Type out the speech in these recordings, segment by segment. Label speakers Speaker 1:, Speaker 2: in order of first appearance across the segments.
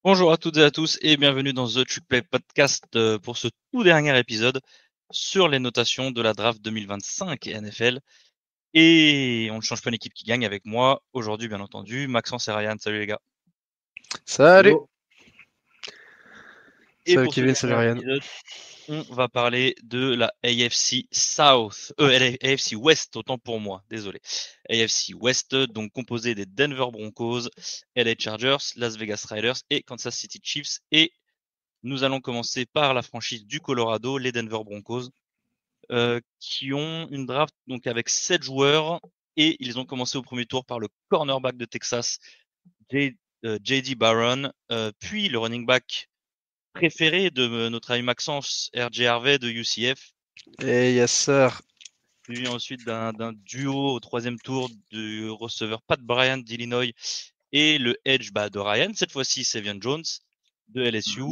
Speaker 1: Bonjour à toutes et à tous et bienvenue dans The Trick Play Podcast pour ce tout dernier épisode sur les notations de la draft 2025 NFL. Et on ne change pas une équipe qui gagne avec moi aujourd'hui, bien entendu. Maxence et Ryan, salut les gars.
Speaker 2: Salut!
Speaker 3: Hello.
Speaker 1: Et
Speaker 2: Salut
Speaker 1: pour ce
Speaker 2: Kevin, salut
Speaker 1: dernier
Speaker 2: Ryan.
Speaker 1: épisode, on va parler de la AFC South, AFC West, autant pour moi, désolé. AFC West, donc composé des Denver Broncos, LA Chargers, Las Vegas Raiders et Kansas City Chiefs. Et nous allons commencer par la franchise du Colorado, les Denver Broncos, qui ont une draft donc avec 7 joueurs et ils ont commencé au premier tour par le cornerback de Texas, J.D. Barron, puis le running back préféré de notre ami Maxence, R.J. Harvey de UCF,
Speaker 2: Hey, yes sir.
Speaker 1: suivi ensuite d'un duo au troisième tour du receveur Pat Bryant d'Illinois et le edge de Ryan, cette fois-ci Sevian Jones de LSU.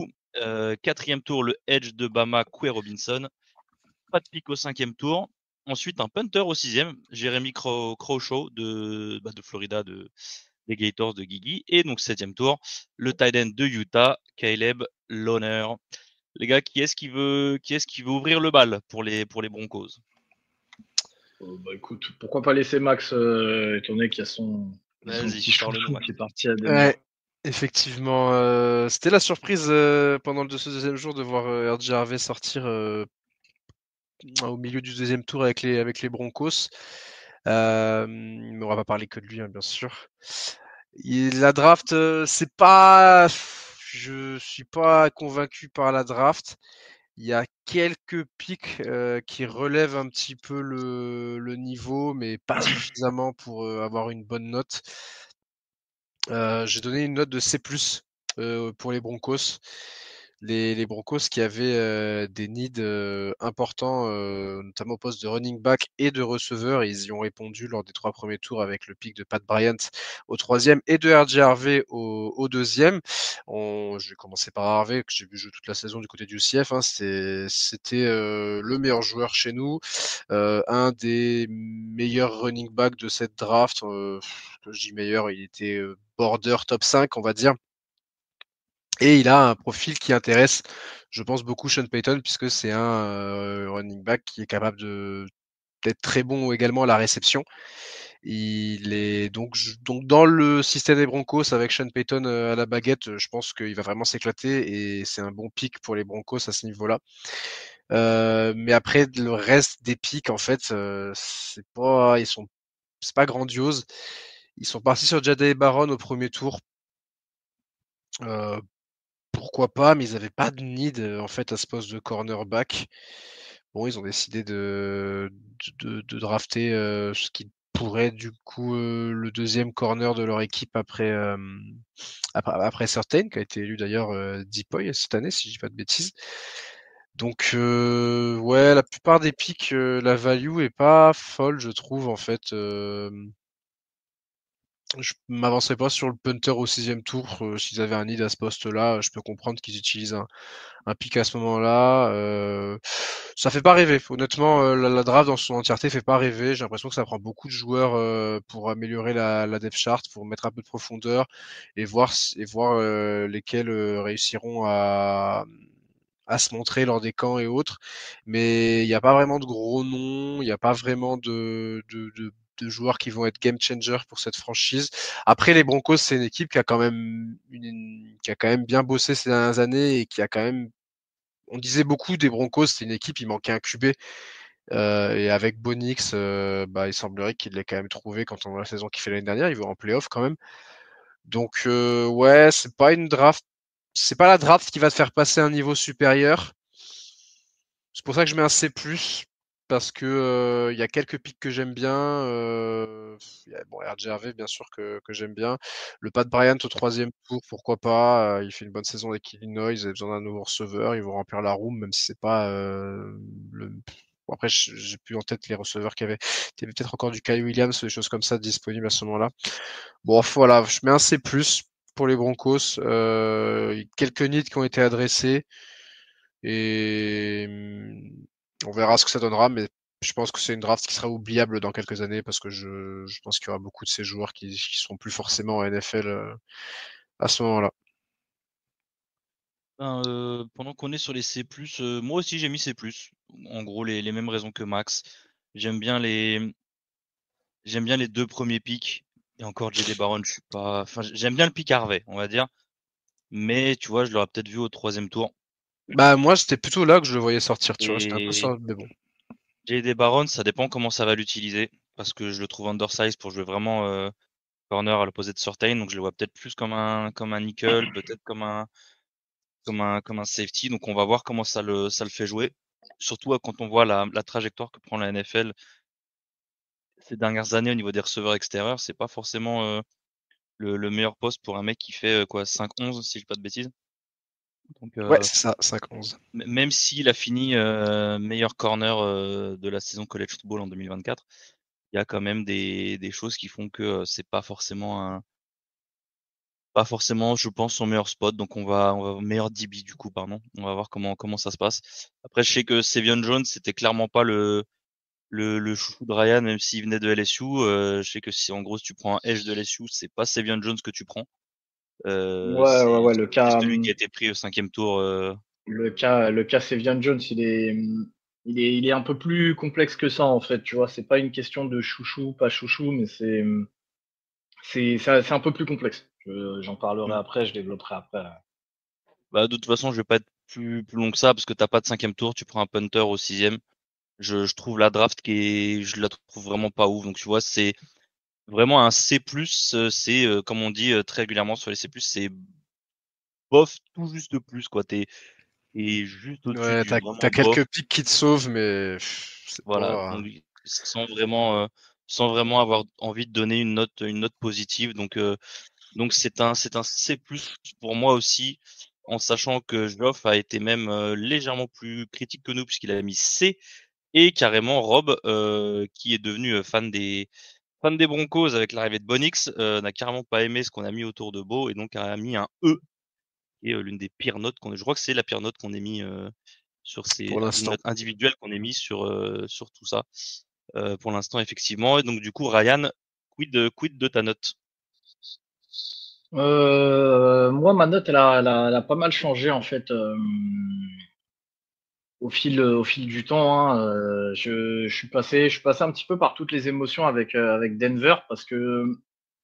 Speaker 1: Quatrième tour, le edge de Bama, Quay Robinson. Pas de pick au cinquième tour. Ensuite, un punter au sixième, Jeremy Crowshaw de Florida, des Gators de Gigi. Et donc, septième tour, le tight end de Utah, Caleb Loner. Les gars, qui est-ce qui veut ouvrir le bal pour les Broncos?
Speaker 3: Écoute, pourquoi pas laisser Max, étant donné qu'il y a son
Speaker 1: Vas-y,
Speaker 3: petit
Speaker 1: parle-nous,
Speaker 3: chouchou
Speaker 1: Max.
Speaker 3: qui est parti à Denver.
Speaker 2: Ouais, effectivement, c'était la surprise pendant ce deuxième jour de voir R.J. Harvey sortir au milieu du deuxième tour avec les Broncos. Mais on va pas parler que de lui, hein, bien sûr. La draft, c'est pas. Je suis pas convaincu par la draft. Il y a quelques pics qui relèvent un petit peu le niveau, mais pas suffisamment pour avoir une bonne note. J'ai donné une note de C+, pour les Broncos. Les Broncos qui avaient des needs importants, notamment au poste de running back et de receveur. Ils y ont répondu lors des 3 premiers tours avec le pick de Pat Bryant au 3e et de R.J. Harvey au 2e. Je vais commencer par Harvey, que j'ai vu jouer toute la saison du côté du UCF. C'était le meilleur joueur chez nous, un des meilleurs running backs de cette draft. Quand je dis meilleur, il était border top 5, on va dire. Et il a un profil qui intéresse, je pense, beaucoup Sean Payton, puisque c'est un running back qui est capable d'être très bon également à la réception. Il est donc dans le système des Broncos avec Sean Payton à la baguette, je pense qu'il va vraiment s'éclater et c'est un bon pick pour les Broncos à ce niveau-là. Mais après le reste des picks, en fait, c'est pas grandiose. Ils sont partis sur Jahdae Barron au premier tour. Pourquoi pas, mais ils n'avaient pas de need en fait à ce poste de cornerback. Bon, ils ont décidé de drafter ce qui pourrait du coup le deuxième corner de leur équipe après Surtain, qui a été élu d'ailleurs Depoy cette année, si je dis pas de bêtises. Donc ouais, la plupart des picks, la value est pas folle, je trouve en fait. Je m'avancerai pas sur le punter au 6e tour. S'ils avaient un need à ce poste-là, je peux comprendre qu'ils utilisent un pick à ce moment-là. Ça fait pas rêver. Honnêtement, la draft dans son entièreté fait pas rêver. J'ai l'impression que ça prend beaucoup de joueurs pour améliorer la depth chart, pour mettre un peu de profondeur et voir lesquels réussiront à se montrer lors des camps et autres. Mais il n'y a pas vraiment de gros noms, il n'y a pas vraiment de joueurs qui vont être game changer pour cette franchise. Après, les Broncos, c'est une équipe qui a quand même qui a quand même bien bossé ces dernières années et qui a quand même. On disait beaucoup des Broncos, c'est une équipe, il manquait un QB. Et avec Bonix, il semblerait qu'il l'ait quand même trouvé quand on voit la saison qu'il fait l'année dernière. Il va en playoff quand même. Donc ouais, c'est pas la draft qui va te faire passer à un niveau supérieur. C'est pour ça que je mets un C+, parce que il y a quelques picks que j'aime bien. Bon, R.J. Harvey, bien sûr, que j'aime bien. Le Pat Bryant au 3e tour, pourquoi pas. Il fait une bonne saison avec Illinois. Ils avaient besoin d'un nouveau receveur. Ils vont remplir la room, même si c'est pas le. Bon, après, j'ai plus en tête les receveurs qu'il y avait. Il y avait peut-être encore du Kyle Williams, des choses comme ça disponibles à ce moment-là. Bon, voilà, je mets un C+, pour les Broncos. Quelques needs qui ont été adressés. Et on verra ce que ça donnera, mais je pense que c'est une draft qui sera oubliable dans quelques années parce que je pense qu'il y aura beaucoup de ces joueurs qui seront plus forcément en NFL à ce moment-là.
Speaker 1: Pendant qu'on est sur les C+, moi aussi j'ai mis C+. En gros, les mêmes raisons que Max. J'aime bien les 2 premiers picks. Et encore J.D. Baron, je suis pas. Enfin, j'aime bien le pick Harvey, on va dire. Mais tu vois, je l'aurais peut-être vu au 3e tour.
Speaker 2: Bah, moi, c'était plutôt là que je le voyais sortir, tu vois. J'étais un peu
Speaker 1: Et
Speaker 2: sûr, mais bon.
Speaker 1: J.D. Baron, ça dépend comment ça va l'utiliser. Parce que je le trouve undersize pour jouer vraiment corner à l'opposé de Surtain. Donc je le vois peut-être plus comme un nickel, peut-être comme un safety. Donc on va voir comment ça le fait jouer. Surtout quand on voit la trajectoire que prend la NFL ces dernières années au niveau des receveurs extérieurs, c'est pas forcément le meilleur poste pour un mec qui fait quoi 5-11 si je dis pas de bêtises. Donc
Speaker 2: Ouais, c'est ça, 5-11.
Speaker 1: même s'il a fini meilleur corner de la saison college football en 2024, il y a quand même des choses qui font que c'est pas forcément je pense son meilleur spot. Donc on va meilleur DB du coup pardon. On va voir comment ça se passe. Après je sais que Sevion Jones c'était clairement pas le chouchou de Ryan, même s'il venait de LSU. Je sais que si en gros si tu prends un edge de LSU, c'est pas Sevion Jones que tu prends.
Speaker 3: Ouais,
Speaker 1: C'est
Speaker 3: ouais, ouais. Le cas,
Speaker 1: celui qui a été pris au 5e tour.
Speaker 3: le cas Sevian Jones, il est un peu plus complexe que ça en fait. Tu vois, c'est pas une question de chouchou, pas chouchou, mais c'est un peu plus complexe. J'en parlerai
Speaker 1: Mm.
Speaker 3: après, je développerai après.
Speaker 1: Bah, de toute façon, je vais pas être plus long que ça parce que t'as pas de 5e tour, tu prends un punter au 6e. Je trouve la draft je la trouve vraiment pas ouf. Donc tu vois, c'est vraiment un C+. C'est comme on dit très régulièrement sur les C+, c'est bof tout juste plus quoi. T'es juste au-dessus
Speaker 2: Ouais,
Speaker 1: du
Speaker 2: t'as
Speaker 1: vraiment bof.
Speaker 2: quelques pics qui te sauvent, mais c'est
Speaker 1: Voilà,
Speaker 2: pas.
Speaker 1: donc sans vraiment avoir envie de donner une note positive. Donc c'est un C+ pour moi aussi, en sachant que Geoff a été même légèrement plus critique que nous puisqu'il a mis C, et carrément Rob qui est devenu fan des Broncos avec l'arrivée de Bonix n'a carrément pas aimé ce qu'on a mis autour de Beau et donc a mis un E, et l'une des pires notes je crois que c'est la pire note qu'on ait mis sur
Speaker 2: Pour
Speaker 1: une
Speaker 2: l'instant.
Speaker 1: note individuelle qu'on ait mis sur tout ça pour l'instant effectivement. Et donc du coup Ryan, quid de ta note?
Speaker 3: Moi, ma note, elle a pas mal changé en fait au fil du temps. Hein. Je suis passé un petit peu par toutes les émotions avec Denver parce que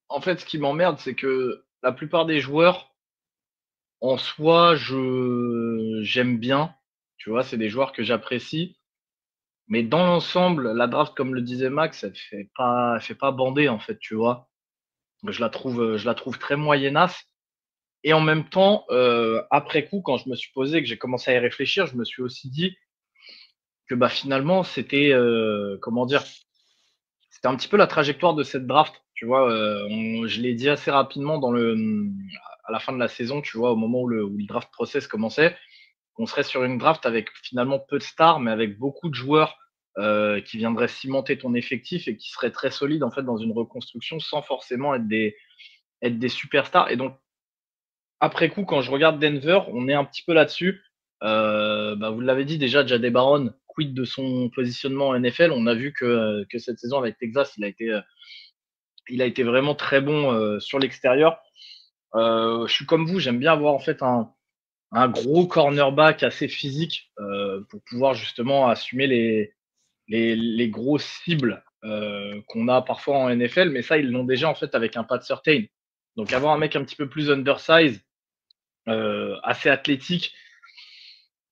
Speaker 3: en fait, ce qui m'emmerde, c'est que la plupart des joueurs, en soi, j'aime bien. Tu vois, c'est des joueurs que j'apprécie. Mais dans l'ensemble, la draft, comme le disait Max, elle fait pas bander en fait. Tu vois, je la trouve très moyennasse. Et en même temps, après coup, quand je me suis posé, que j'ai commencé à y réfléchir, je me suis aussi dit que bah finalement c'était comment dire, c'était un petit peu la trajectoire de cette draft. Tu vois, je l'ai dit assez rapidement à la fin de la saison. Tu vois, au moment où le draft process commençait, on serait sur une draft avec finalement peu de stars, mais avec beaucoup de joueurs qui viendraient cimenter ton effectif et qui seraient très solides en fait dans une reconstruction sans forcément être des superstars. Et donc après coup, quand je regarde Denver, on est un petit peu là-dessus. Bah, vous l'avez dit déjà, Jade Baron, quid de son positionnement en NFL. On a vu que cette saison avec Texas, il a été vraiment très bon sur l'extérieur. Je suis comme vous, j'aime bien avoir en fait un gros cornerback assez physique pour pouvoir justement assumer les grosses cibles qu'on a parfois en NFL. Mais ça, ils l'ont déjà en fait avec un Pat Surtain. Donc avoir un mec un petit peu plus undersize, assez athlétique,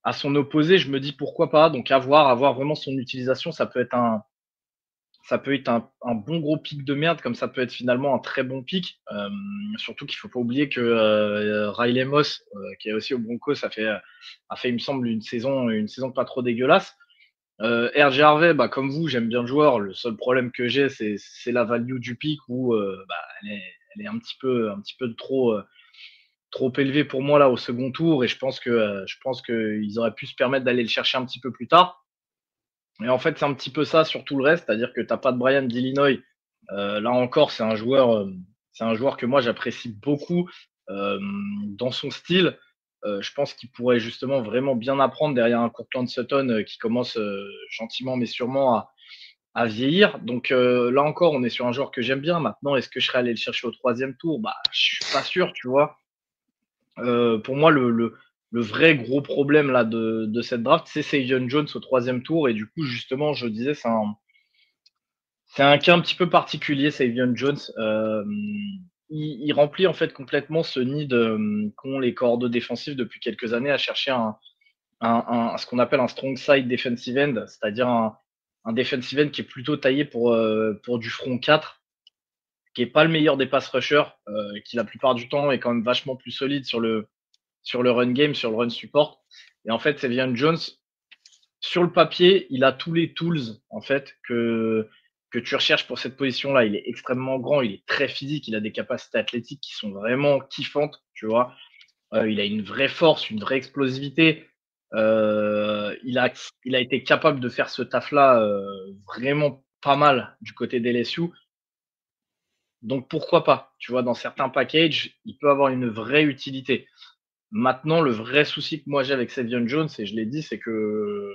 Speaker 3: à son opposé, je me dis pourquoi pas. Donc avoir vraiment son utilisation, ça peut être un bon gros pic de merde, comme ça peut être finalement un très bon pic. Surtout qu'il faut pas oublier que Riley Moss, qui est aussi au Broncos, a fait, il me semble, une saison pas trop dégueulasse. RG Harvey, bah, comme vous, j'aime bien le joueur. Le seul problème que j'ai, c'est la value du pic où bah, elle est un petit peu trop élevé pour moi là au second tour, et je pense qu'ils auraient pu se permettre d'aller le chercher un petit peu plus tard. Et en fait, c'est un petit peu ça sur tout le reste, c'est-à-dire que t'as pas de Brian d'Illinois. Là encore, c'est un joueur que moi j'apprécie beaucoup euh, dans son style. Je pense qu'il pourrait justement vraiment bien apprendre derrière un Courtland Sutton qui commence gentiment mais sûrement à vieillir. Donc là encore, on est sur un joueur que j'aime bien. Maintenant, est-ce que je serais allé le chercher au 3e tour? Bah, je suis pas sûr, tu vois. Pour moi, le vrai gros problème là de cette draft, c'est Savion Jones au 3e tour. Et du coup, justement, je disais, c'est un cas un petit peu particulier, Savion Jones. Il remplit en fait complètement ce nid qu'ont les cordeaux défensifs depuis quelques années à chercher ce qu'on appelle un strong side defensive end, c'est-à-dire un defensive end qui est plutôt taillé pour du front 4, qui est pas le meilleur des pass rushers, qui la plupart du temps est quand même vachement plus solide sur le run game, sur le run support. Et en fait, Savion Jones, sur le papier, il a tous les tools en fait que tu recherches pour cette position-là. Il est extrêmement grand, il est très physique, il a des capacités athlétiques qui sont vraiment kiffantes, tu vois. Il a une vraie force, une vraie explosivité. Il a été capable de faire ce taf-là vraiment pas mal du côté des LSU. Donc pourquoi pas? Tu vois, dans certains packages, il peut avoir une vraie utilité. Maintenant, le vrai souci que moi j'ai avec Savion Jones, et je l'ai dit, c'est que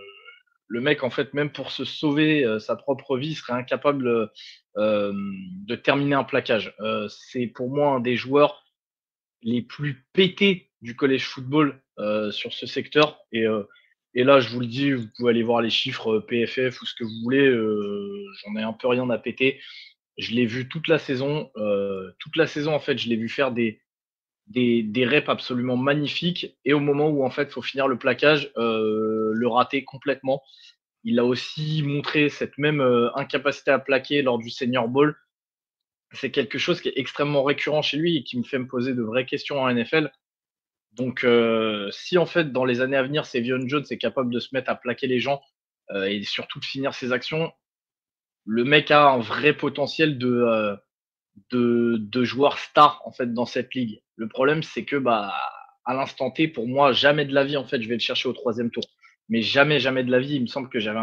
Speaker 3: le mec, en fait, même pour se sauver sa propre vie, serait incapable de terminer un plaquage. C'est pour moi un des joueurs les plus pétés du college football sur ce secteur. Et là, je vous le dis, vous pouvez aller voir les chiffres PFF ou ce que vous voulez. J'en ai un peu rien à péter. Je l'ai vu toute la saison. Toute la saison, en fait, je l'ai vu faire des reps absolument magnifiques. Et au moment où, en fait, il faut finir le plaquage, le rater complètement. Il a aussi montré cette même incapacité à plaquer lors du Senior Bowl. C'est quelque chose qui est extrêmement récurrent chez lui et qui me fait me poser de vraies questions en NFL. Donc, si en fait, dans les années à venir, Savion Jones est capable de se mettre à plaquer les gens et surtout de finir ses actions, le mec a un vrai potentiel de joueur star en fait dans cette ligue. Le problème, c'est que bah à l'instant T, pour moi, jamais de la vie en fait, je vais le chercher au 3e tour. Mais jamais, jamais de la vie, il me semble que j'avais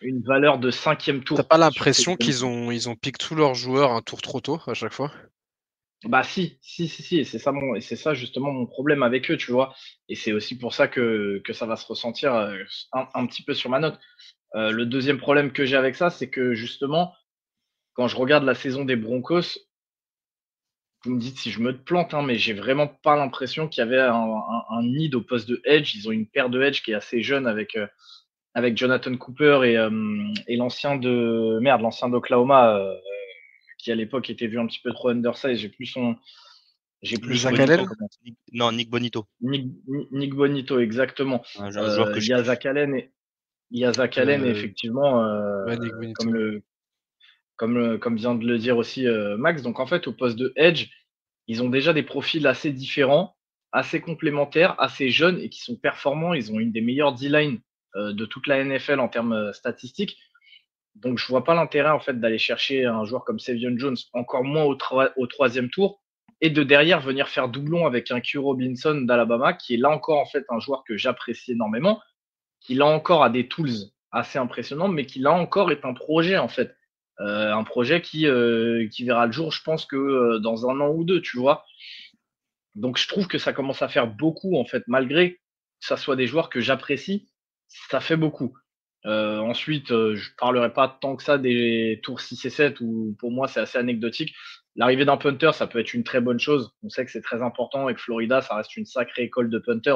Speaker 3: une valeur de 5e
Speaker 2: T'as
Speaker 3: tour
Speaker 2: pas
Speaker 3: sur ces.
Speaker 2: l'impression ils ont piqué tous leurs joueurs un tour trop tôt à chaque fois?
Speaker 3: Bah si, et c'est ça justement mon problème avec eux, tu vois. Et c'est aussi pour ça que ça va se ressentir un petit peu sur ma note. Le deuxième problème que j'ai avec ça, c'est que justement, quand je regarde la saison des Broncos, vous me dites si je me plante, hein, mais j'ai vraiment pas l'impression qu'il y avait un need au poste de edge. Ils ont une paire de edge qui est assez jeune avec Jonathan Cooper et l'ancien d'Oklahoma, qui à l'époque était vu un petit peu trop undersize. J'ai plus
Speaker 1: Nick
Speaker 3: son
Speaker 2: Zach
Speaker 3: nom.
Speaker 2: Allen?
Speaker 1: Bonito. Non, Nick Bonito.
Speaker 3: Nick Bonito, exactement.
Speaker 1: Un joueur que
Speaker 3: Il
Speaker 1: je
Speaker 3: y a
Speaker 1: kiffe.
Speaker 3: Zach Allen, il y a Zach Allen,
Speaker 2: Euh,
Speaker 3: effectivement,
Speaker 2: ouais, Nick
Speaker 3: comme
Speaker 2: Bonito.
Speaker 3: le, comme vient de le dire aussi Max. Donc en fait, au poste de edge, ils ont déjà des profils assez différents, assez complémentaires, assez jeunes et qui sont performants. Ils ont une des meilleures D-line de toute la NFL en termes statistiques. Donc je vois pas l'intérêt en fait d'aller chercher un joueur comme Savion Jones, encore moins au 3e tour, et de derrière venir faire doublon avec un Q Robinson d'Alabama, qui est là encore en fait un joueur que j'apprécie énormément, qui là encore a des tools assez impressionnants, mais qui là encore est un projet en fait. Un projet qui verra le jour, je pense que dans un an ou deux, tu vois. Donc je trouve que ça commence à faire beaucoup en fait, malgré que ça soit des joueurs que j'apprécie, ça fait beaucoup. Ensuite, je parlerai pas tant que ça des tours 6 et 7 où pour moi c'est assez anecdotique. L'arrivée d'un punter, ça peut être une très bonne chose. On sait que c'est très important et que Florida, ça reste une sacrée école de punter,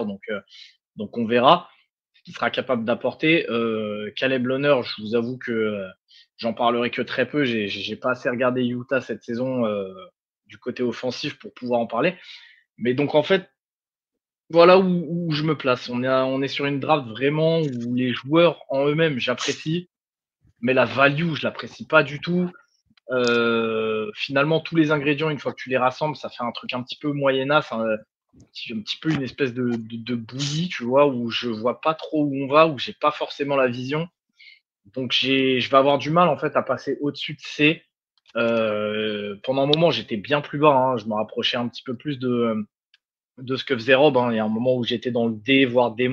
Speaker 3: donc on verra ce qu'il sera capable d'apporter. Caleb Loner, je vous avoue que j'en parlerai que très peu. J'ai pas assez regardé Utah cette saison du côté offensif pour pouvoir en parler. Mais donc en fait, voilà où je me place. On est sur une draft vraiment où les joueurs en eux-mêmes, j'apprécie, mais la value, je l'apprécie pas du tout. Finalement, tous les ingrédients, une fois que tu les rassembles, ça fait un truc un petit peu moyenasse, un petit peu une espèce de bouillie, tu vois, où je vois pas trop où on va, où j'ai pas forcément la vision. Donc je vais avoir du mal en fait à passer au-dessus de C. Pendant un moment, j'étais bien plus bas, hein, je me rapprochais un petit peu plus de ce que faisait Rob, hein. Il y a un moment où j'étais dans le D, voire D-.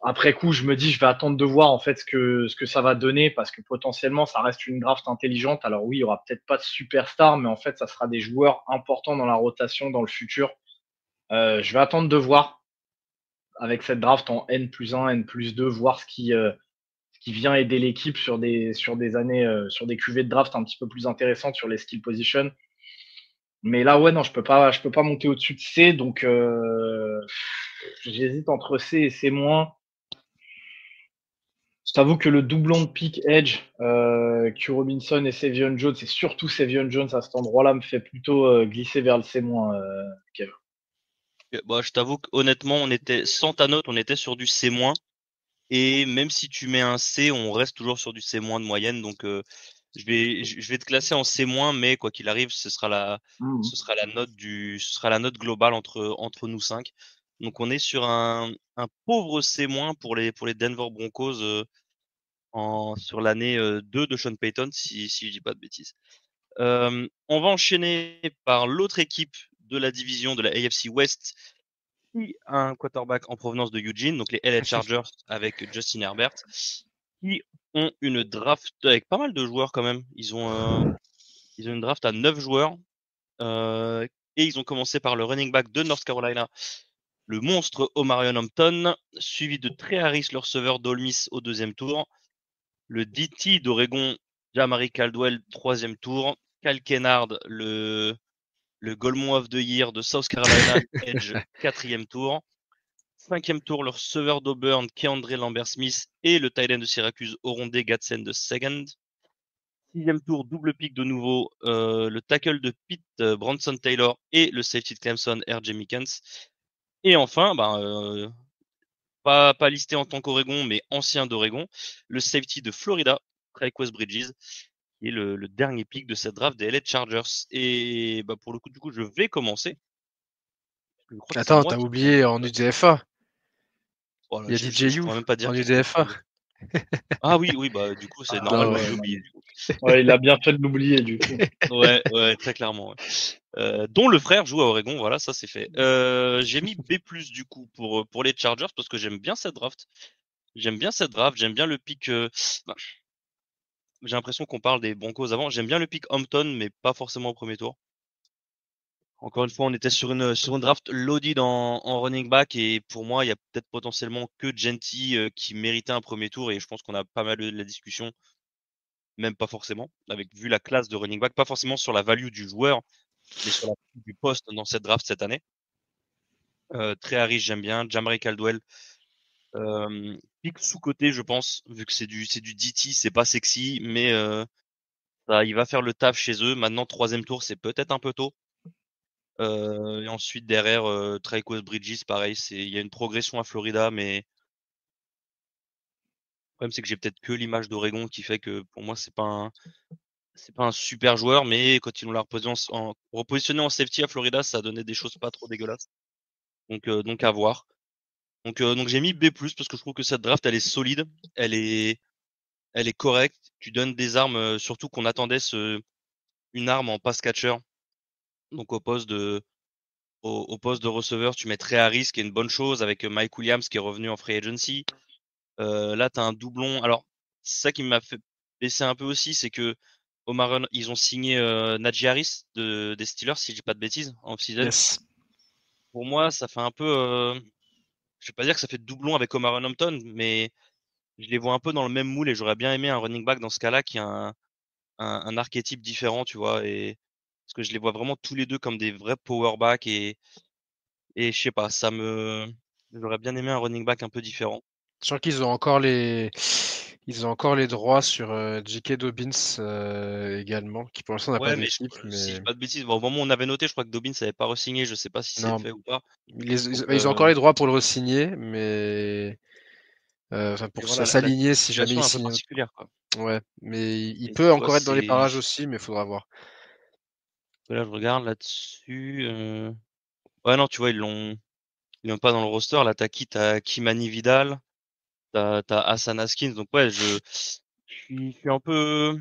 Speaker 3: Après coup, je me dis, je vais attendre de voir en fait ce que ça va donner parce que potentiellement, ça reste une draft intelligente. Alors oui, il y aura peut-être pas de superstar, mais en fait, ça sera des joueurs importants dans la rotation dans le futur. Je vais attendre de voir avec cette draft en N+1, N+2, voir ce qui vient aider l'équipe sur des années, sur des cuvées de draft un petit peu plus intéressantes sur les skill positions. Mais là, ouais, non, je peux pas monter au-dessus de C, donc j'hésite entre C et C-. Je t'avoue que le doublon de pick Edge, Q Robinson et Sevion Jones, et surtout Sevion Jones à cet endroit-là, me fait plutôt glisser vers le C-, Kev.
Speaker 1: Bah, je t'avoue qu'honnêtement, on était, sans ta note, on était sur du C-. Et même si tu mets un C, on reste toujours sur du C- de moyenne. Donc, je vais te classer en C-, mais quoi qu'il arrive,
Speaker 3: Mhm.
Speaker 1: ce sera la note globale entre nous cinq. Donc, on est sur un pauvre C- pour les Denver Broncos, sur l'année 2 de Sean Payton, si je dis pas de bêtises. On va enchaîner par l'autre équipe de la division de la AFC West, qui a un quarterback en provenance de Eugene, donc les LA Chargers avec Justin Herbert, qui ont une draft avec pas mal de joueurs quand même. Ils ont une draft à 9 joueurs, euh, et ils ont commencé par le running back de North Carolina, le monstre Omarion Hampton, suivi de Trey Harris, le receveur d'Ole Miss au deuxième tour, le DT d'Oregon, Jamari Caldwell, troisième tour, Cal Kennard, le Golemon of the Year de South Carolina, Edge, quatrième tour. Cinquième tour, le receveur d'Auburn, Keandre Lambert-Smith, et le tight end de Syracuse, Oronde Gadsden de second. Sixième tour, double pick de nouveau, le tackle de Pitt, Bronson Taylor, et le safety de Clemson, R.J. Mickens. Et enfin, pas listé en tant qu'Oregon, mais ancien d'Oregon, le safety de Florida, Traquez Bridges, qui est le dernier pick de cette draft des LA Chargers. Et bah, pour le coup, du coup, je vais commencer. Je crois que c'est
Speaker 2: Attends,
Speaker 1: moi
Speaker 2: t'as
Speaker 1: qui prends.
Speaker 2: oublié en UDFA.
Speaker 1: Voilà,
Speaker 2: Il y a
Speaker 1: je
Speaker 2: DJU
Speaker 1: pourrais même pas dire
Speaker 2: en
Speaker 1: qui était
Speaker 2: UDFA.
Speaker 1: premier. Ah oui, oui, bah du coup, c'est
Speaker 3: Ah
Speaker 1: normal
Speaker 2: Non,
Speaker 1: que
Speaker 3: ouais,
Speaker 1: je l'ai
Speaker 3: non.
Speaker 1: oublié. Du coup.
Speaker 3: Ouais, il a bien fait de l'oublier, du coup.
Speaker 1: Ouais, ouais, très clairement. Ouais. Dont le frère joue à Oregon, voilà, ça c'est fait. J'ai mis B+ du coup pour les Chargers parce que j'aime bien cette draft. J'aime bien cette draft, j'aime bien le pick. Bah, j'ai l'impression qu'on parle des Broncos avant. J'aime bien le pick Hampton, mais pas forcément au premier tour. Encore une fois, on était sur une draft loaded en running back et pour moi, il y a peut-être potentiellement que Genty qui méritait un premier tour et je pense qu'on a pas mal eu de la discussion, même pas forcément, avec vu la classe de running back, pas forcément sur la value du joueur, mais sur la value du poste dans cette draft cette année. Très Harris, j'aime bien. Jamari Caldwell, pick sous-côté, je pense, vu que c'est du DT, c'est pas sexy, mais il va faire le taf chez eux. Maintenant, troisième tour, c'est peut-être un peu tôt. Et ensuite, derrière, Traquez Bridges, pareil, il y a une progression à Florida, mais le problème, c'est que j'ai peut-être que l'image d'Oregon qui fait que pour moi, c'est pas un super joueur, mais quand ils l'ont repositionné en safety à Florida, ça a donné des choses pas trop dégueulasses. Donc à voir. Donc j'ai mis B+, parce que je trouve que cette draft, elle est solide, elle est, elle est correcte. Tu donnes des armes, surtout qu'on attendait une arme en pass catcher. Donc au poste de receveur, tu mets Trey Harris, qui est une bonne chose, avec Mike Williams qui est revenu en free agency. Là, tu as un doublon. Alors, c'est ça qui m'a fait baisser un peu aussi, c'est que ils ont signé Najee Harris des Steelers, si je dis pas de bêtises, en off-season.
Speaker 2: yes.
Speaker 1: Pour moi, ça fait un peu, je vais pas dire que ça fait doublon avec Omar Hampton, mais je les vois un peu dans le même moule et j'aurais bien aimé un running back dans ce cas-là qui a un archétype différent, tu vois, et parce que je les vois vraiment tous les deux comme des vrais power back et je sais pas, j'aurais bien aimé un running back un peu différent.
Speaker 2: Sachant ils ont encore les droits sur J.K. Dobbins également, qui pour l'instant n'a pas
Speaker 1: Ouais, mais
Speaker 2: d'équipe,
Speaker 1: si je
Speaker 2: mais
Speaker 1: dis pas de bêtises, bon, au moment où on avait noté, je crois que Dobbins n'avait pas re-signé, je sais pas si c'est
Speaker 2: non,
Speaker 1: fait ou pas. Donc,
Speaker 2: ils ont encore les droits pour le re-signer, mais enfin
Speaker 1: mais
Speaker 2: pour
Speaker 1: voilà, la
Speaker 2: s'aligner si jamais
Speaker 1: situation
Speaker 2: il
Speaker 1: est un peu
Speaker 2: signe.
Speaker 1: particulière, quoi.
Speaker 2: Ouais, mais il
Speaker 1: Et
Speaker 2: peut
Speaker 1: tu vois,
Speaker 2: encore être dans les parages aussi, mais il faudra voir.
Speaker 1: là, je regarde là-dessus. Ouais, non, tu vois, ils l'ont pas dans le roster. Là, t'as Kimani Vidal, t'as Hassan Haskins. Donc, ouais, je suis un peu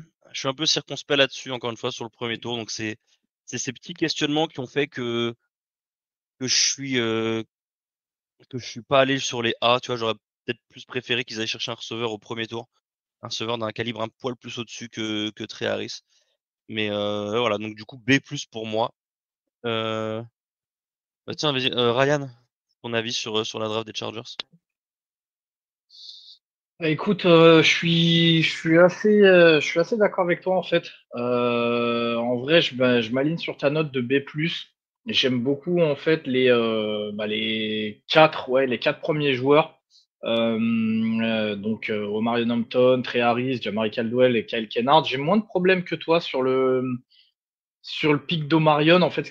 Speaker 1: circonspect là-dessus, encore une fois, sur le premier tour. Donc, c'est ces petits questionnements qui ont fait que je suis pas allé sur les A. Tu vois, j'aurais peut-être plus préféré qu'ils aillent chercher un receveur au premier tour. Un receveur d'un calibre un poil plus au-dessus que Trey Harris. Mais voilà, donc du coup, B+ pour moi. Euh, Bah, tiens, vas-y, Ryan, ton avis sur la draft des Chargers?
Speaker 3: Écoute, je suis assez d'accord avec toi en fait. En vrai, je m'aligne sur ta note de B+. J'aime beaucoup en fait les quatre premiers joueurs. Omarion Hampton, Trey Harris, Jamari Caldwell et Kyle Kennard. J'ai moins de problèmes que toi sur le pic d'Omarion. En fait,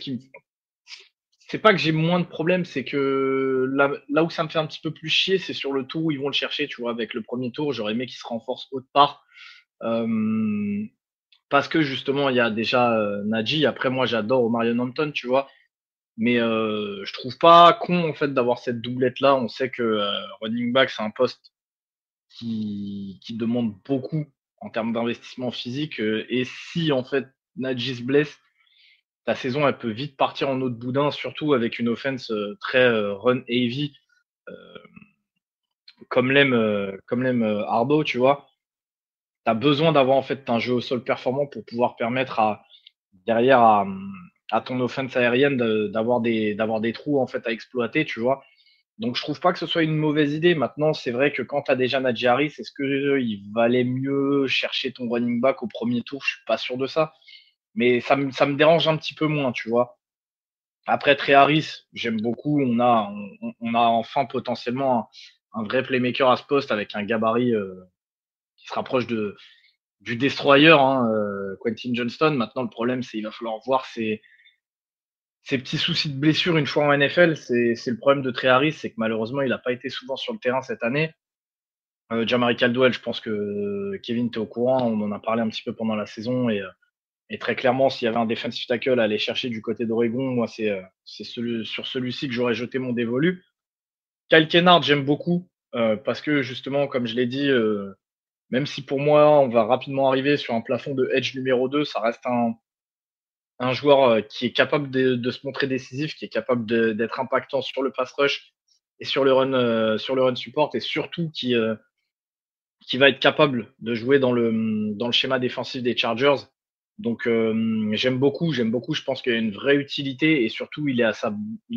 Speaker 3: c'est pas que j'ai moins de problèmes, c'est que là où ça me fait un petit peu plus chier, c'est sur le tour où ils vont le chercher, tu vois, avec le premier tour, j'aurais aimé qu'il se renforce autre part. Euh, Parce que justement, il y a déjà Najee, après moi j'adore Omarion Hampton, tu vois, mais je trouve pas con en fait d'avoir cette doublette là. On sait que running back c'est un poste qui demande beaucoup en termes d'investissement physique, et si en fait Najee se blesse, ta saison elle peut vite partir en autre boudin, surtout avec une offense très run heavy, euh, comme l'aime Ardo, tu vois. Tu as besoin d'avoir en fait un jeu au sol performant pour pouvoir permettre derrière à ton offense aérienne d'avoir des trous en fait à exploiter, tu vois. Donc je trouve pas que ce soit une mauvaise idée. Maintenant, c'est vrai que quand tu as déjà Najee Harris, est-ce que il valait mieux chercher ton running back au premier tour? Je suis pas sûr de ça. Mais ça me dérange un petit peu moins, tu vois. Après, Trey Harris, j'aime beaucoup. On a enfin potentiellement un vrai playmaker à ce poste avec un gabarit qui se rapproche du destroyer, hein, Quentin Johnston. Maintenant, le problème, c'est qu'il va falloir voir ses petits soucis de blessure une fois en NFL. C'est le problème de Trey Harris, c'est que malheureusement, il n'a pas été souvent sur le terrain cette année. Jamari Caldwell, je pense que Kevin, tu es au courant. On en a parlé un petit peu pendant la saison. Et très clairement, s'il y avait un defensive tackle à aller chercher du côté d'Oregon, moi, c'est sur celui-ci que j'aurais jeté mon dévolu. Kyle Kennard, j'aime beaucoup, parce que justement, comme je l'ai dit, même si pour moi, on va rapidement arriver sur un plafond de edge numéro 2, ça reste un joueur qui est capable de se montrer décisif, qui est capable d'être impactant sur le pass rush et sur le run support, et surtout qui va être capable de jouer dans le schéma défensif des Chargers. Donc j'aime beaucoup. Je pense qu'il a une vraie utilité et surtout il a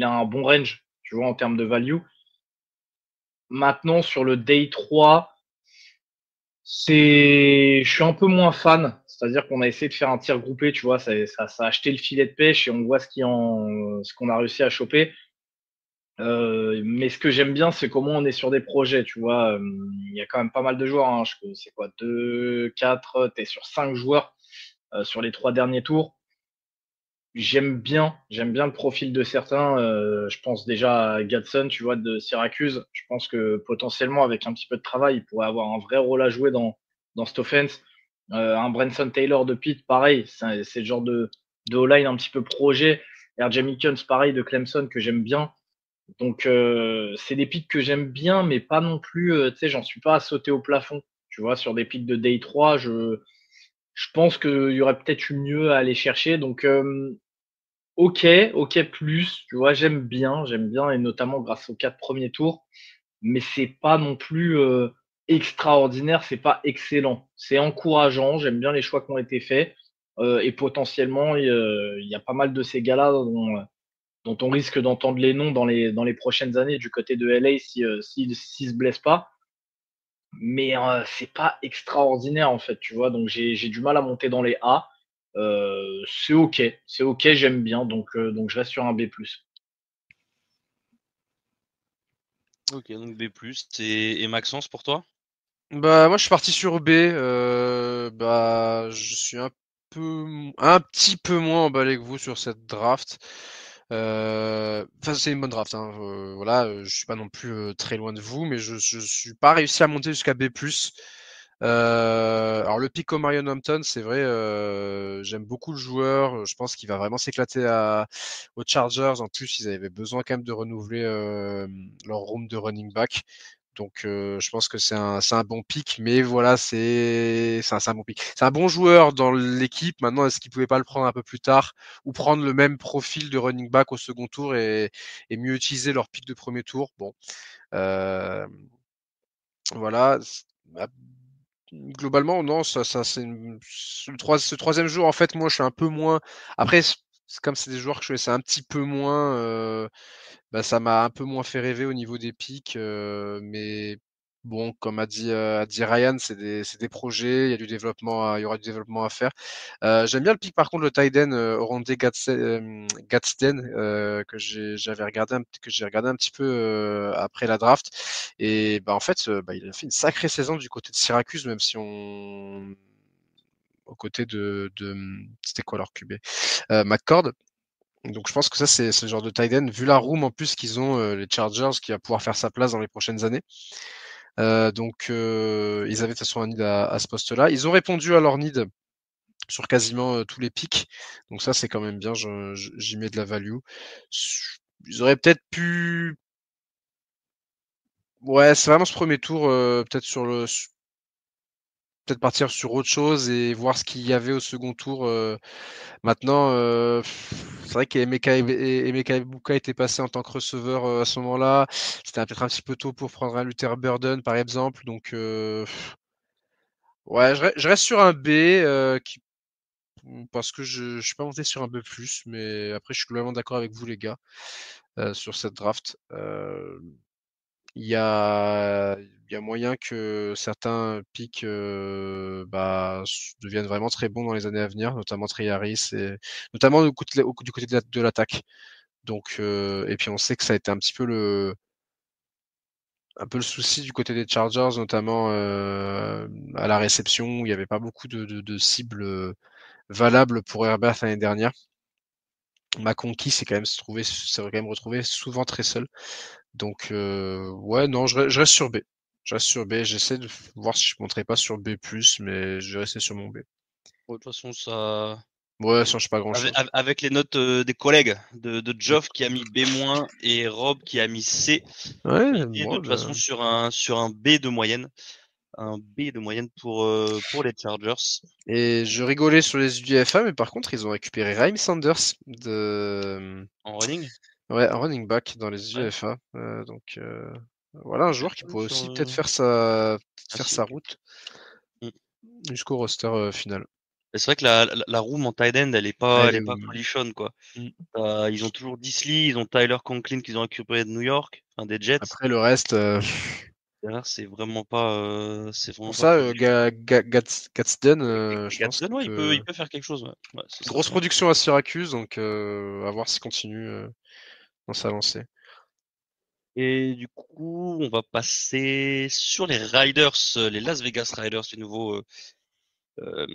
Speaker 3: un bon range, tu vois, en termes de value. Maintenant sur le day 3, je suis un peu moins fan. C'est-à-dire qu'on a essayé de faire un tir groupé, tu vois, ça a acheté le filet de pêche et on voit ce qu'on a réussi à choper. Mais ce que j'aime bien, c'est comment on est sur des projets, tu vois. Il y a quand même pas mal de joueurs, hein. C'est quoi, 2, 4, t'es sur 5 joueurs sur les 3 derniers tours. J'aime bien le profil de certains. Je pense déjà à Gadsden, tu vois, de Syracuse. Je pense que potentiellement, avec un petit peu de travail, il pourrait avoir un vrai rôle à jouer dans cette offense. Un Branson Taylor de Pitt, pareil, c'est le genre de O-line un petit peu projet. RJ Mickens, pareil, de Clemson, que j'aime bien. Donc, c'est des pics que j'aime bien, mais pas non plus, tu sais, j'en suis pas à sauter au plafond. Tu vois, sur des pics de Day 3, je pense qu'il y aurait peut-être eu mieux à aller chercher. Donc, ok, ok, plus, tu vois, j'aime bien, et notamment grâce aux 4 premiers tours, mais c'est pas non plus extraordinaire, c'est pas excellent. C'est encourageant, j'aime bien les choix qui ont été faits, et potentiellement, il y a pas mal de ces gars-là dont on risque d'entendre les noms dans les prochaines années du côté de LA s'ils se blessent pas. Mais c'est pas extraordinaire en fait, tu vois. Donc j'ai du mal à monter dans les A. C'est ok, j'aime bien. Donc je reste sur un B+.
Speaker 1: Ok, donc B+. Et Maxence pour toi?
Speaker 2: Bah moi je suis parti sur B. Bah je suis un petit peu moins emballé que vous sur cette draft. Enfin c'est une bonne draft, hein. Voilà, je suis pas non plus très loin de vous, mais je suis pas réussi à monter jusqu'à B+. Alors le pick Marion Hampton, c'est vrai, j'aime beaucoup le joueur. Je pense qu'il va vraiment s'éclater aux Chargers. En plus, ils avaient besoin quand même de renouveler leur room de running back. Donc je pense que c'est un bon pick, mais voilà, c'est un bon pick. C'est un bon joueur dans l'équipe. Maintenant, est-ce qu'il pouvait pas le prendre un peu plus tard ou prendre le même profil de running back au second tour et mieux utiliser leur pick de premier tour? Bon, euh, voilà. Bah, globalement, non, ça c'est ce troisième jour. En fait, moi, je suis un peu moins. Après, comme c'est des joueurs que je connaissais un petit peu moins, bah, ça m'a un peu moins fait rêver au niveau des pics, mais Bon, comme a dit Ryan, c'est des projets, il y aura du développement à faire. J'aime bien le pick par contre le tight end Oronde Gadsden que j'ai regardé un petit peu après la draft et bah en fait il a fait une sacrée saison du côté de Syracuse même si on aux côtés de c'était quoi leur QB McCord. Donc je pense que ça c'est le genre de tight end vu la room en plus qu'ils ont les Chargers qui va pouvoir faire sa place dans les prochaines années. Ils avaient de toute façon un need à ce poste-là. Ils ont répondu à leur need sur quasiment tous les pics. Donc ça, c'est quand même bien. J'y mets de la value. Ils auraient peut-être pu. Ouais, c'est vraiment ce premier tour. Peut-être partir sur autre chose et voir ce qu'il y avait au second tour. Maintenant, c'est vrai qu'Emeka Egbuka était passé en tant que receveur à ce moment-là. C'était peut-être un petit peu tôt pour prendre un Luther Burden, par exemple. Donc, ouais, je reste sur un B parce que je suis pas monté sur un B+, mais après je suis globalement d'accord avec vous les gars sur cette draft. Il y a moyen que certains picks deviennent vraiment très bons dans les années à venir, notamment Trey Harris et notamment du côté de l'attaque. Donc et puis on sait que ça a été un peu le souci du côté des Chargers, notamment à la réception où il n'y avait pas beaucoup de cibles valables pour Herbert l'année dernière. McConkey s'est quand même retrouvé souvent très seul. Donc ouais, non, je reste sur B. Je reste sur B. J'essaie de voir si je monterai pas sur B+, mais je vais rester sur mon B.
Speaker 1: Bon, de toute façon, ça.
Speaker 2: Ouais, ça change pas grand chose.
Speaker 1: Avec les notes des collègues de Geoff qui a mis B- et Rob qui a mis C, on
Speaker 2: Ouais,
Speaker 1: était de toute façon sur un B de moyenne. Un B de moyenne pour les Chargers.
Speaker 2: Et je rigolais sur les UDFA, mais par contre, ils ont récupéré Raheem Sanders
Speaker 1: En running.
Speaker 2: ouais, un running back dans les
Speaker 1: Ouais.
Speaker 2: UFA. Voilà un
Speaker 1: J'ai
Speaker 2: joueur qui
Speaker 1: pas vu
Speaker 2: pourrait
Speaker 1: sur
Speaker 2: aussi peut-être faire
Speaker 1: si,
Speaker 2: sa
Speaker 1: ok.
Speaker 2: route
Speaker 1: Mm.
Speaker 2: jusqu'au roster final.
Speaker 1: Et c'est vrai que la room en tight end,
Speaker 2: Elle
Speaker 1: elle
Speaker 2: est
Speaker 1: est pas folichonne, quoi.
Speaker 2: Mm.
Speaker 1: Ils ont toujours Disley, ils ont Tyler Conklin qu'ils ont récupéré de New York, enfin des Jets.
Speaker 2: Après le reste,
Speaker 1: Derrière, c'est vraiment
Speaker 2: pour
Speaker 1: pas
Speaker 2: ça,
Speaker 1: folichon.
Speaker 2: Gadsden, je pense
Speaker 1: Gatson,
Speaker 2: qu'il
Speaker 1: ouais,
Speaker 2: peut.
Speaker 1: il peut faire quelque chose, ouais. Ouais, c'est ça.
Speaker 2: Grosse production à Syracuse, donc à voir s'il continue dans sa lancée.
Speaker 1: Et du coup, on va passer sur les Riders, les Las Vegas Riders, les nouveaux, euh,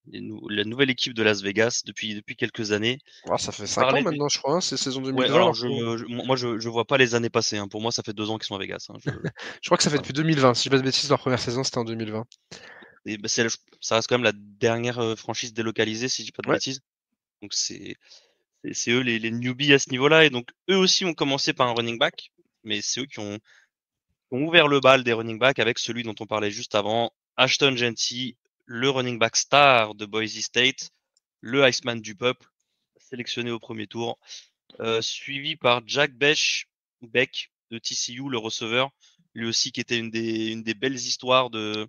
Speaker 1: la nouvelle équipe de Las Vegas depuis quelques années.
Speaker 2: Ah, ça fait
Speaker 1: On
Speaker 2: 5 ans
Speaker 1: parlait
Speaker 2: maintenant, je crois, hein, c'est saison
Speaker 1: ouais,
Speaker 2: 2020
Speaker 1: alors
Speaker 2: leur pro.
Speaker 1: moi, je vois pas les années passées, hein. Pour moi, ça fait 2 ans qu'ils sont à Vegas, hein.
Speaker 2: Je crois que ça fait
Speaker 1: Voilà.
Speaker 2: depuis 2020. Si je dis pas de bêtises, leur première saison c'était en 2020.
Speaker 1: Et bah, ça reste quand même la dernière franchise délocalisée, si je dis pas de
Speaker 2: Ouais.
Speaker 1: bêtises. Donc c'est eux les newbies à ce niveau-là. Et donc eux aussi ont commencé par un running back, mais c'est eux qui ont ouvert le bal des running backs avec celui dont on parlait juste avant, Ashton Genty, le running back star de Boise State, le Iceman du peuple, sélectionné au premier tour, suivi par Beck de TCU, le receveur, lui aussi qui était une des belles histoires de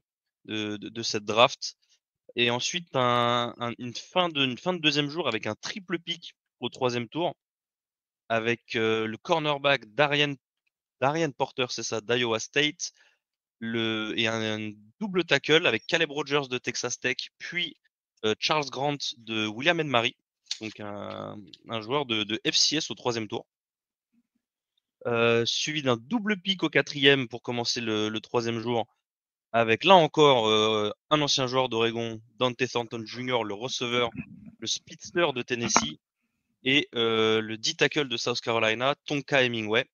Speaker 1: cette draft. Et ensuite, une fin de deuxième jour avec un triple pick au troisième tour, avec le cornerback Darian Porter, c'est ça, d'Iowa State, et un double tackle avec Caleb Rogers de Texas Tech, puis Charles Grant de William Mary, donc un joueur de FCS au troisième tour. Suivi d'un double pick au quatrième pour commencer le troisième jour, avec là encore un ancien joueur d'Oregon, Dante Thornton Jr., le receveur, le speedster de Tennessee, et le D-tackle de South Carolina, Tonka Hemingway.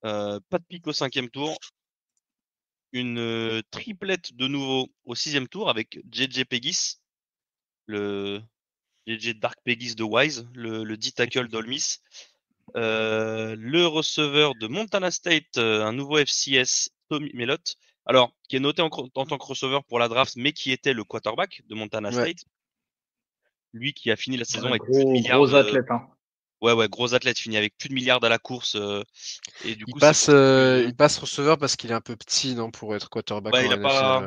Speaker 1: Pas de pick au cinquième tour. Une triplette de nouveau au sixième tour avec JJ Peguis, le JJ Dark Peguis de Wise, le D-tackle d'Ole Miss. Le receveur de Montana State, un nouveau FCS, Tommy Mellott. Alors, qui est noté en tant que receveur pour la draft, mais qui était le quarterback de Montana
Speaker 2: Ouais.
Speaker 1: State. Lui qui a fini la saison
Speaker 3: Ouais,
Speaker 1: avec plus de milliards
Speaker 3: gros athlète, hein.
Speaker 1: Ouais, gros athlète, fini avec plus de milliards à la course. Et du coup, c'est pour ça que.
Speaker 2: Il passe receveur parce qu'il est un peu petit, non, pour être quarterback
Speaker 1: Ouais, il
Speaker 2: en
Speaker 1: a
Speaker 2: NFL.
Speaker 1: pas.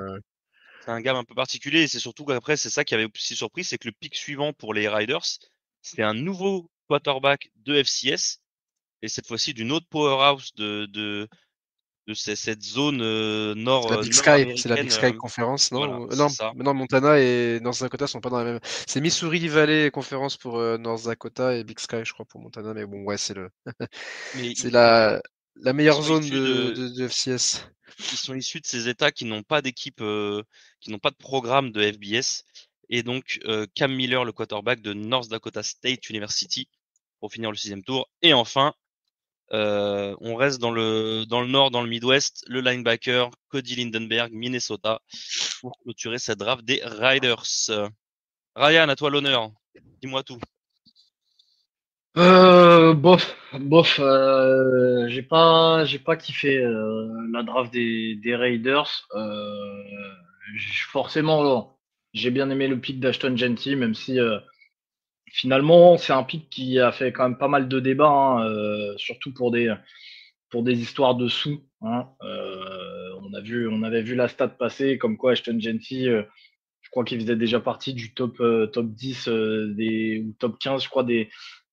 Speaker 1: C'est un gars un peu particulier. Et c'est surtout qu'après, c'est ça qui avait aussi surpris, c'est que le pic suivant pour les Riders, c'était un nouveau quarterback de FCS. Et cette fois-ci d'une autre powerhouse cette zone nord
Speaker 2: La Big Sky, c'est la
Speaker 1: nord-américaine.
Speaker 2: Big Sky Conference,
Speaker 1: Voilà,
Speaker 2: non?
Speaker 1: c'est
Speaker 2: Non,
Speaker 1: ça.
Speaker 2: non, Montana et North Dakota sont pas dans la même. C'est Missouri Valley Conference pour North Dakota et Big Sky, je crois, pour Montana. Mais bon, ouais,
Speaker 1: Mais
Speaker 2: c'est
Speaker 1: ils,
Speaker 2: la
Speaker 1: ils
Speaker 2: meilleure
Speaker 1: sont
Speaker 2: zone
Speaker 1: issus de,
Speaker 2: de FCS.
Speaker 1: ils sont issus de ces États qui n'ont pas d'équipe, qui n'ont pas de programme de FBS. Et donc, Cam Miller, le quarterback de North Dakota State University, pour finir le 6e tour. Et enfin, on reste dans le nord, dans le Midwest, le linebacker Cody Lindenberg, Minnesota, pour clôturer cette draft des Riders. Ryan, à toi l'honneur. Dis-moi tout.
Speaker 3: Bof, j'ai pas kiffé la draft des Raiders. Forcément, bon, j'ai bien aimé le pick d'Ashton Genty, même si finalement c'est un pick qui a fait quand même pas mal de débats, hein, surtout pour des histoires de sous. Hein. On avait vu la stat passer, comme quoi Ashton Genty, je crois qu'il faisait déjà partie du top 10 ou top 15, je crois, des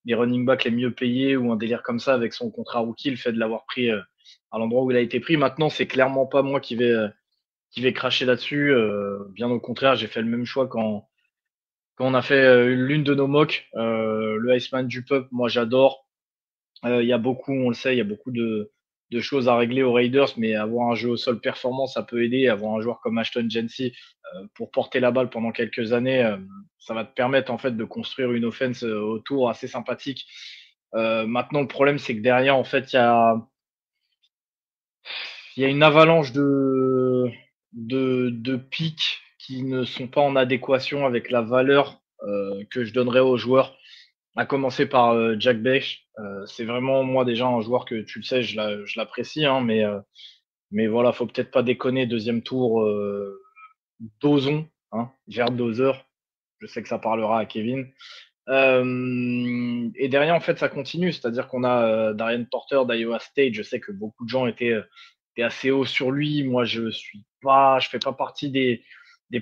Speaker 3: running backs les mieux payés ou un délire comme ça avec son contrat rookie, le fait de l'avoir pris à l'endroit où il a été pris. Maintenant, c'est clairement pas moi qui vais cracher là-dessus. Bien au contraire, j'ai fait le même choix quand on a fait l'une de nos mocks, le Iceman du Peuple. Moi, j'adore. Il y a beaucoup, on le sait, il y a beaucoup de choses à régler aux Raiders, mais avoir un jeu au sol performant, ça peut aider. Avoir un joueur comme Ashton Gency pour porter la balle pendant quelques années, ça va te permettre en fait de construire une offense autour assez sympathique. Maintenant, le problème, c'est que derrière, en fait, il y a une avalanche de pics qui ne sont pas en adéquation avec la valeur que je donnerais aux joueurs. À commencer par Jack Bech. C'est vraiment, moi, déjà, un joueur que tu le sais, je l'apprécie, hein, mais voilà, faut peut-être pas déconner. Deuxième tour, dosons, hein, vers doseur. Je sais que ça parlera à Kevin. Et derrière, en fait, ça continue. C'est-à-dire qu'on a Darian Porter d'Iowa State. Je sais que beaucoup de gens étaient assez hauts sur lui. Moi, je fais pas partie des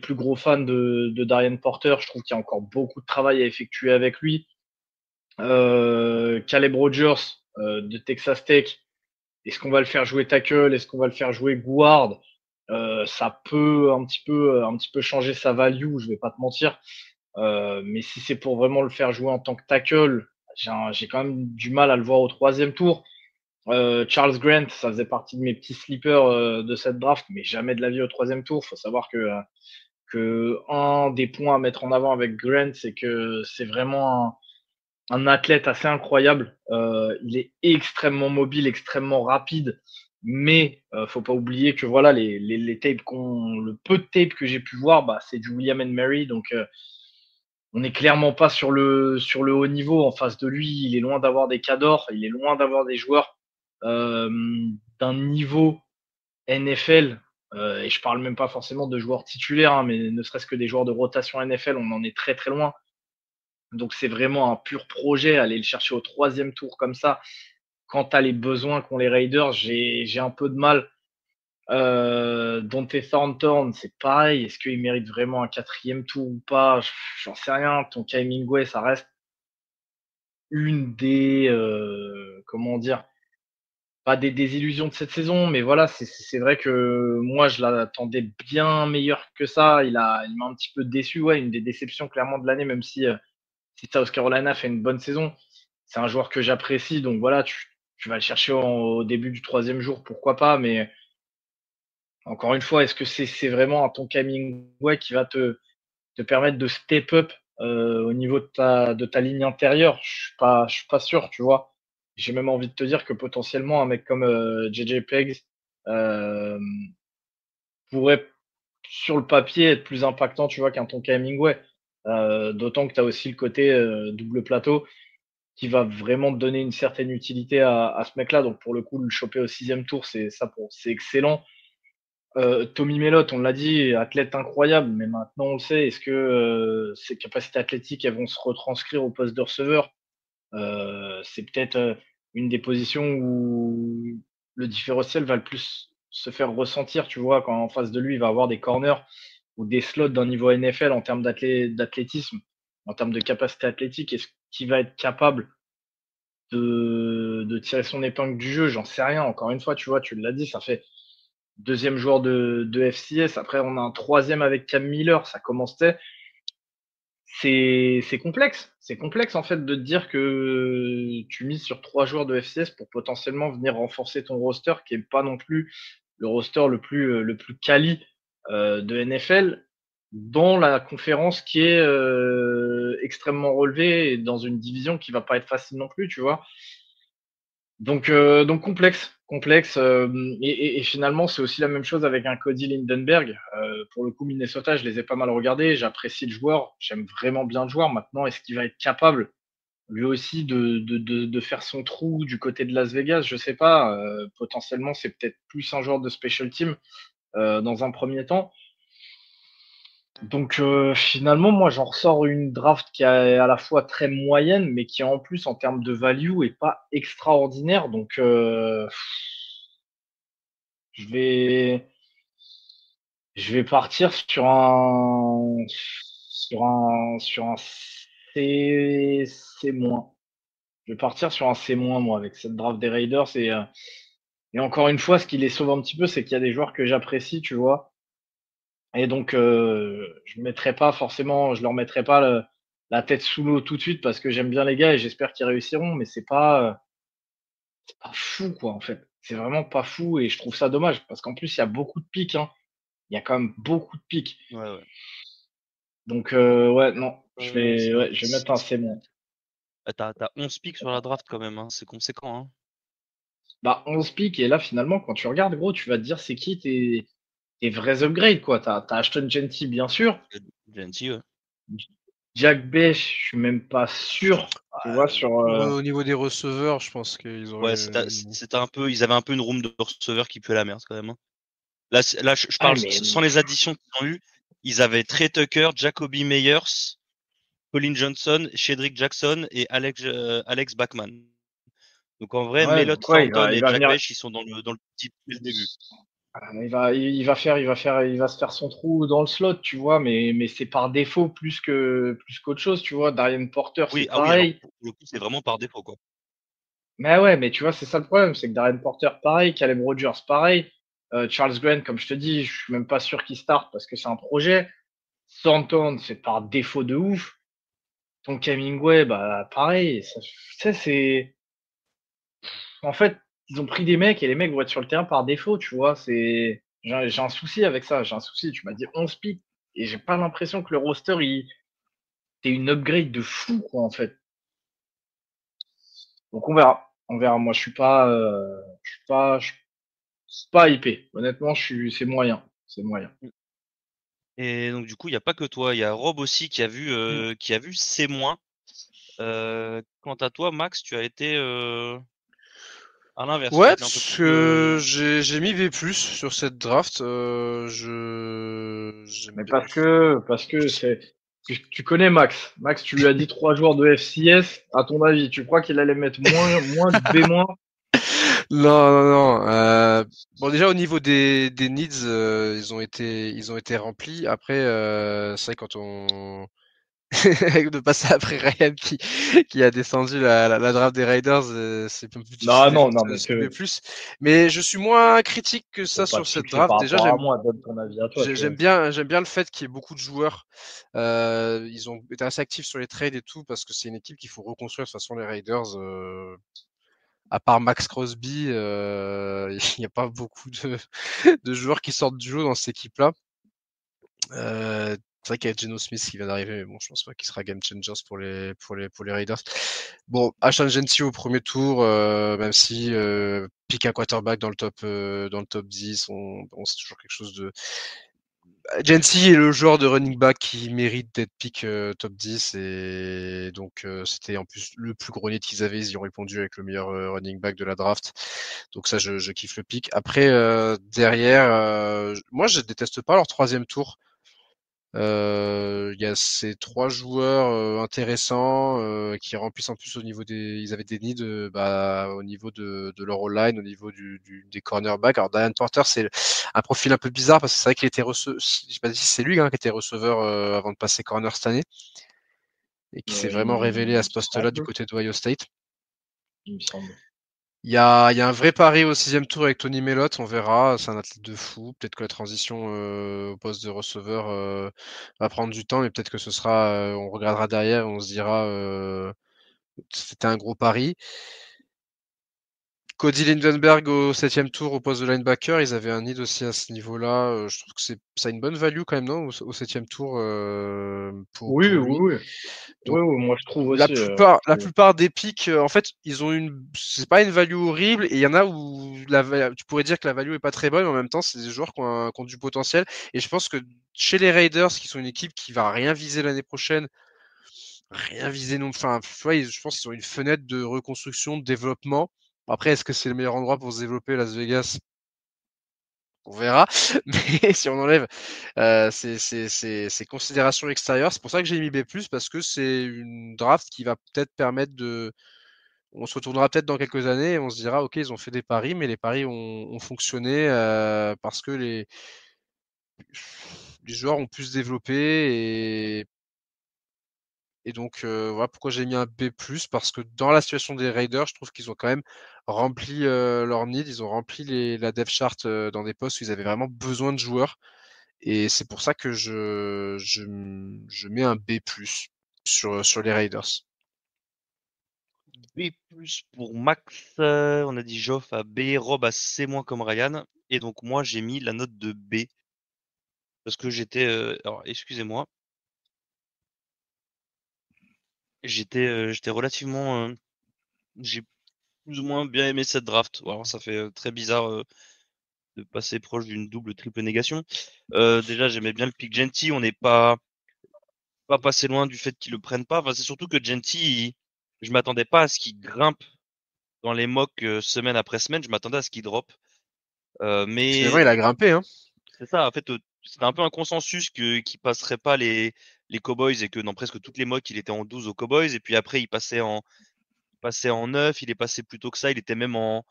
Speaker 3: plus gros fans de Darian Porter. Je trouve qu'il y a encore beaucoup de travail à effectuer avec lui. Caleb Rogers de Texas Tech, est-ce qu'on va le faire jouer tackle? Est-ce qu'on va le faire jouer guard? Ça peut un petit peu changer sa value, je vais pas te mentir. Mais si c'est pour vraiment le faire jouer en tant que tackle, j'ai quand même du mal à le voir au troisième tour. Charles Grant, ça faisait partie de mes petits sleepers de cette draft, mais jamais de la vie au troisième tour. Faut savoir que un des points à mettre en avant avec Grant, c'est que c'est vraiment un athlète assez incroyable. Il est extrêmement mobile, extrêmement rapide, mais faut pas oublier que voilà les tapes le peu de tapes que j'ai pu voir, bah, c'est du William and Mary, donc on n'est clairement pas sur le haut niveau en face de lui. Il est loin d'avoir des cadors, il est loin d'avoir des joueurs euh, d'un niveau NFL. Et je parle même pas forcément de joueurs titulaires, hein, mais ne serait-ce que des joueurs de rotation NFL, on en est très très loin. Donc c'est vraiment un pur projet, aller le chercher au troisième tour comme ça. Quant à les besoins qu'ont les Raiders, j'ai un peu de mal. Dante Thornton, c'est pareil. Est-ce qu'il mérite vraiment un quatrième tour ou pas? J'en sais rien. Ton Hemingway, ça reste une des comment dire, pas des désillusions de cette saison, mais voilà, c'est vrai que moi je l'attendais bien meilleur que ça. Il m'a un petit peu déçu, ouais, une des déceptions clairement de l'année, même si South Carolina fait une bonne saison, c'est un joueur que j'apprécie. Donc voilà, tu vas le chercher au début du troisième jour, pourquoi pas. Mais encore une fois, est-ce que c'est vraiment un ton Hemingway qui va te permettre de step up au niveau de ta ligne intérieure? Je suis pas sûr, tu vois. J'ai même envie de te dire que potentiellement un mec comme JJ Pegs euh, pourrait sur le papier être plus impactant, tu vois, qu'un Tonka Hemingway. D'autant que tu as aussi le côté double plateau qui va vraiment te donner une certaine utilité à ce mec-là. Donc pour le coup, le choper au sixième tour, c'est excellent. Tommy Mellott, on l'a dit, athlète incroyable, mais maintenant on le sait, est-ce que ses capacités athlétiques elles vont se retranscrire au poste de receveur? C'est peut-être une des positions où le différentiel va le plus se faire ressentir, tu vois, quand en face de lui, il va avoir des corners ou des slots d'un niveau NFL en termes d'athlétisme, en termes de capacité athlétique. Est-ce qu'il va être capable de tirer son épingle du jeu, j'en sais rien. Encore une fois, tu vois, tu l'as dit, ça fait deuxième joueur de FCS. Après, on a un troisième avec Cam Miller. Ça commençait. C'est complexe. C'est complexe, en fait, de te dire que tu mises sur 3 joueurs de FCS pour potentiellement venir renforcer ton roster, qui est pas non plus le roster le plus quali de NFL, dans la conférence qui est extrêmement relevée et dans une division qui va pas être facile non plus, tu vois. Donc complexe. Et finalement, c'est aussi la même chose avec un Cody Lindenberg. Pour le coup, Minnesota, je les ai pas mal regardés. J'apprécie le joueur. J'aime vraiment bien le joueur. Maintenant, est-ce qu'il va être capable, lui aussi, de faire son trou du côté de Las Vegas? Je sais pas. Potentiellement, c'est peut-être plus un joueur de special team dans un premier temps. Donc finalement, moi j'en ressors une draft qui est à la fois très moyenne, mais qui en plus en termes de value est pas extraordinaire. Donc je vais je vais partir sur un C moins. Je vais partir sur un C moins moi avec cette draft des Raiders et encore une fois, ce qui les sauve un petit peu, c'est qu'il y a des joueurs que j'apprécie, tu vois. Et donc, je leur mettrai pas la tête sous l'eau tout de suite parce que j'aime bien les gars et j'espère qu'ils réussiront, mais c'est pas fou, quoi, en fait. C'est vraiment pas fou et je trouve ça dommage parce qu'en plus, il y a beaucoup de pics, hein. Il y a quand même beaucoup de pics.
Speaker 1: Ouais.
Speaker 3: Donc, ouais, non, je vais mettre un C-.
Speaker 1: T'as 11 picks sur la draft quand même, hein. C'est conséquent, hein.
Speaker 3: Bah, 11 pics et là, finalement, quand tu regardes, gros, tu vas te dire c'est qui tes vrais upgrades, quoi. T'as Ashton Genty, bien sûr.
Speaker 1: Gentil, ouais.
Speaker 3: Jack Bech, je suis même pas sûr, tu vois, sur.
Speaker 2: Au niveau des receveurs, je pense qu'ils
Speaker 1: Ouais,
Speaker 2: auraient.
Speaker 1: c'était un peu, ils avaient un peu une room de receveurs qui puait la merde quand même, hein. Là, je
Speaker 3: Ah,
Speaker 1: parle
Speaker 3: mais
Speaker 1: sans les additions qu'ils ont eues. Ils avaient Trey Tucker, Jacoby Meyers, Colin Johnson, Shedrick Jackson et Alex Bachman. Donc en vrai,
Speaker 3: ouais,
Speaker 1: Melot
Speaker 3: donc ouais,
Speaker 1: Thornton
Speaker 3: il
Speaker 1: et
Speaker 3: va
Speaker 1: Jack
Speaker 3: venir.
Speaker 1: Bech, ils sont dans le petit dès le début.
Speaker 3: Il va se faire son trou dans le slot, tu vois, mais c'est par défaut plus qu'autre chose, tu vois. Darian Porter,
Speaker 1: Oui,
Speaker 3: c'est
Speaker 1: ah oui, alors
Speaker 3: pareil.
Speaker 1: pour le coup, c'est vraiment par défaut, quoi.
Speaker 3: Mais ouais, mais tu vois, c'est ça le problème, c'est que Darian Porter, pareil, Caleb Rogers, pareil. Charles Grant, comme je te dis, je suis même pas sûr qu'il starte parce que c'est un projet. Thornton, c'est par défaut de ouf. Ton Hemingway, bah pareil. Ça, c'est. En fait, ils ont pris des mecs et les mecs vont être sur le terrain par défaut, tu vois. J'ai un souci avec ça. J'ai un souci. Tu m'as dit 11 pics et j'ai pas l'impression que le roster, c'est une upgrade de fou, quoi, en fait. Donc on verra. On verra. Moi, je suis pas hypé. Honnêtement, c'est moyen. C'est moyen.
Speaker 1: Et donc du coup, il n'y a pas que toi, il y a Rob aussi qui a vu C-. Quant à toi, Max, tu as été à l'inverse, tu as
Speaker 2: Ouais,
Speaker 1: été un peu
Speaker 2: parce
Speaker 1: plus
Speaker 2: que j'ai mis V+ sur cette draft. J'aime
Speaker 3: Mais
Speaker 2: bien.
Speaker 3: parce que tu connais Max. Max, tu lui as dit 3 joueurs de FCS. À ton avis, tu crois qu'il allait mettre moins de B-?
Speaker 2: Non, non, non. Bon, déjà au niveau des needs, ils ont été remplis. Après, c'est vrai quand on de passer après Ryan qui a descendu la draft des Raiders, c'est un peu plus difficile
Speaker 3: Non,
Speaker 2: déjà
Speaker 3: non, non,
Speaker 2: de
Speaker 3: mais
Speaker 2: se lever plus. Mais je suis moins critique que
Speaker 3: faut
Speaker 2: ça
Speaker 3: pas
Speaker 2: sur
Speaker 3: te
Speaker 2: cette
Speaker 3: fixer
Speaker 2: draft.
Speaker 3: par
Speaker 2: Déjà,
Speaker 3: rapport à moi. Donne ton avis à toi, tu vois.
Speaker 2: j'aime bien le fait qu'il y ait beaucoup de joueurs. Ils ont été assez actifs sur les trades et tout parce que c'est une équipe qu'il faut reconstruire. De toute façon, les Raiders, à part Max Crosby, il n'y a pas beaucoup de joueurs qui sortent du lot dans cette équipe-là. C'est vrai qu'il y a Geno Smith qui vient d'arriver, mais bon, je pense pas qu'il sera game changer pour les Raiders. Bon, Ashton Genty au premier tour, même si pick un quarterback dans le top 10, bon, c'est toujours quelque chose de. Genty est le joueur de running back qui mérite d'être pick top 10 et donc c'était en plus le plus gros net qu'ils avaient, ils y ont répondu avec le meilleur running back de la draft. Donc ça, je kiffe le pick. Après, derrière, moi je déteste pas leur troisième tour. Il y a ces 3 joueurs intéressants qui remplissent en plus au niveau des. Ils avaient des needs au niveau de leur O-line, au niveau des cornerbacks. Alors Diane Porter, c'est un profil un peu bizarre parce que c'est vrai qu'il était receveur. Je sais pas si c'est lui qui était receveur avant de passer corner cette année et qui s'est vraiment révélé à ce
Speaker 3: Il me
Speaker 2: poste-là du
Speaker 3: semble.
Speaker 2: côté d'Ohio State.
Speaker 3: il me semble.
Speaker 2: Il y a un vrai pari au 6e tour avec Tony Mellott, on verra. C'est un athlète de fou. Peut-être que la transition au poste de receveur va prendre du temps, mais peut-être que ce sera, on regardera derrière et on se dira c'était un gros pari. Cody Lindenberg au 7e tour au poste de linebacker, ils avaient un need aussi à ce niveau-là. Je trouve que ça a une bonne value quand même, non, au 7e tour
Speaker 3: Oui,
Speaker 2: pour
Speaker 3: oui,
Speaker 2: lui.
Speaker 3: oui.
Speaker 2: Donc,
Speaker 3: Oui, oui, moi je trouve
Speaker 2: la
Speaker 3: aussi.
Speaker 2: plupart des picks, en fait, ils ont c'est pas une value horrible, et il y en a où tu pourrais dire que la value est pas très bonne, mais en même temps, c'est des joueurs qui ont du potentiel. Et je pense que chez les Raiders, qui sont une équipe qui va rien viser l'année prochaine, rien viser non, enfin, ouais, je pense qu'ils ont une fenêtre de reconstruction, de développement. Après, est-ce que c'est le meilleur endroit pour se développer, Las Vegas? On verra. Mais si on enlève ces considérations extérieures, c'est pour ça que j'ai mis B+, parce que c'est une draft qui va peut-être permettre de. On se retournera peut-être dans quelques années et on se dira, ok, ils ont fait des paris, mais les paris ont fonctionné parce que les joueurs ont pu se développer, et donc voilà pourquoi j'ai mis un B+, parce que dans la situation des Raiders, je trouve qu'ils ont quand même rempli leur need, ils ont rempli la depth chart dans des postes où ils avaient vraiment besoin de joueurs. Et c'est pour ça que je mets un B+ sur les Raiders.
Speaker 1: B+ pour Max, on a dit Joff à B, Rob à C- comme Ryan, et donc moi j'ai mis la note de B parce que j'étais, alors excusez-moi, j'étais relativement, j'ai plus ou moins bien aimé cette draft. Alors ça fait très bizarre de passer proche d'une double triple négation. Déjà j'aimais bien le pick Genty, on n'est pas passé loin du fait qu'ils le prennent pas. Enfin, c'est surtout que Genty, je m'attendais pas à ce qu'il grimpe dans les mocks semaine après semaine. Je m'attendais à ce qu'il drop.
Speaker 2: Finalement,
Speaker 1: Mais
Speaker 2: il a grimpé, hein.
Speaker 1: c'est ça, en fait, c'était un peu un consensus qu'il passerait pas les Cowboys et que dans presque toutes les mocks, il était en 12 aux Cowboys. Et puis après, passait en 9, il est passé plus tôt que ça, il était même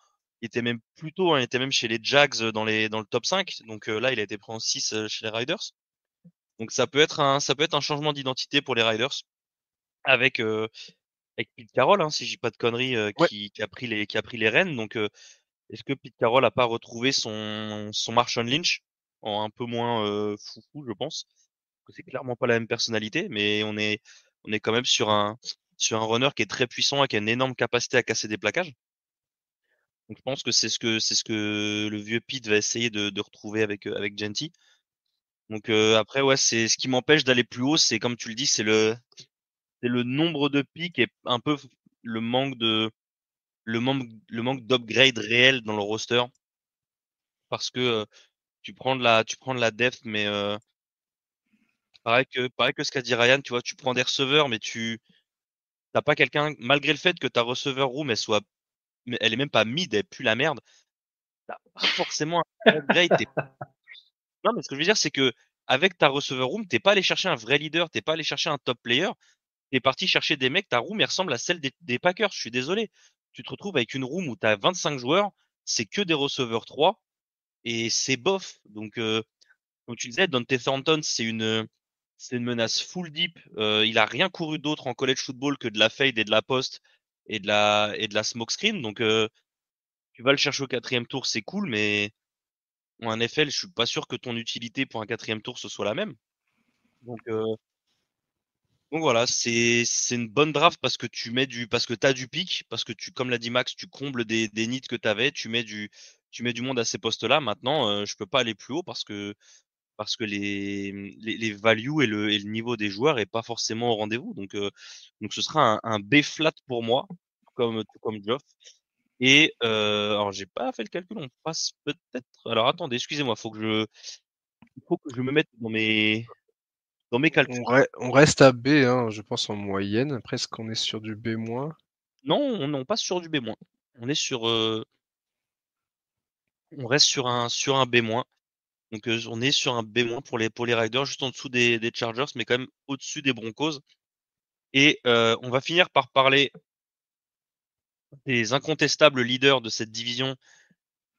Speaker 1: plus tôt, hein, il était même chez les Jags dans le top 5. Donc là, il a été pris en 6 chez les Riders. Donc ça peut être un changement d'identité pour les Riders avec, avec Pete Carroll, hein, si je dis pas de conneries,
Speaker 2: Ouais.
Speaker 1: qui a pris les rênes. Donc, est-ce que Pete Carroll a pas retrouvé son Marshawn Lynch en un peu moins foufou, je pense, que c'est clairement pas la même personnalité, mais on est quand même sur un runner qui est très puissant et qui a une énorme capacité à casser des plaquages. Donc, je pense que c'est ce que le vieux Pete va essayer de retrouver avec Genty. Donc après, ouais, c'est ce qui m'empêche d'aller plus haut, c'est comme tu le dis, c'est le nombre de pics et un peu le manque de le manque d'upgrade réel dans le roster parce que tu prends de la depth, mais pareil que ce qu'a dit Ryan, tu vois, tu prends des receveurs, mais tu t'as pas quelqu'un, malgré le fait que ta receveur room mais elle est même pas mid, elle pue la merde, t'as pas forcément un upgrade. Non, mais ce que je veux dire, c'est que avec ta receveur room, t'es pas allé chercher un vrai leader, t'es pas allé chercher un top player, t'es parti chercher des mecs, ta room, elle ressemble à celle des Packers, je suis désolé. Tu te retrouves avec une room où t'as 25 joueurs, c'est que des receveurs 3, et c'est bof. Donc, comme tu disais, Dante Thornton, c'est une menace full deep. Il a rien couru d'autre en college football que de la fade et de la post et de la smoke screen. Donc, tu vas le chercher au quatrième tour, c'est cool, mais en NFL, je suis pas sûr que ton utilité pour un quatrième tour ce soit la même. Donc, voilà, c'est une bonne draft parce que parce que t'as du pic, parce que comme l'a dit Max, tu combles des needs que t'avais, tu mets du monde à ces postes-là. Maintenant, je peux pas aller plus haut parce que les values et le niveau des joueurs est pas forcément au rendez-vous. Donc ce sera un B flat pour moi, tout comme Geoff. Et alors j'ai pas fait le calcul, on passe peut-être. Alors attendez, excusez-moi, il faut que je me mette dans mes calculs.
Speaker 2: On reste à B, hein, je pense, en moyenne. Après, est-ce qu'on est sur du B-?
Speaker 1: Non, on passe sur du B-. On est on reste sur un B-. Donc on est sur un B- pour les Riders, juste en dessous des Chargers, mais quand même au-dessus des Broncos. Et on va finir par parler des incontestables leaders de cette division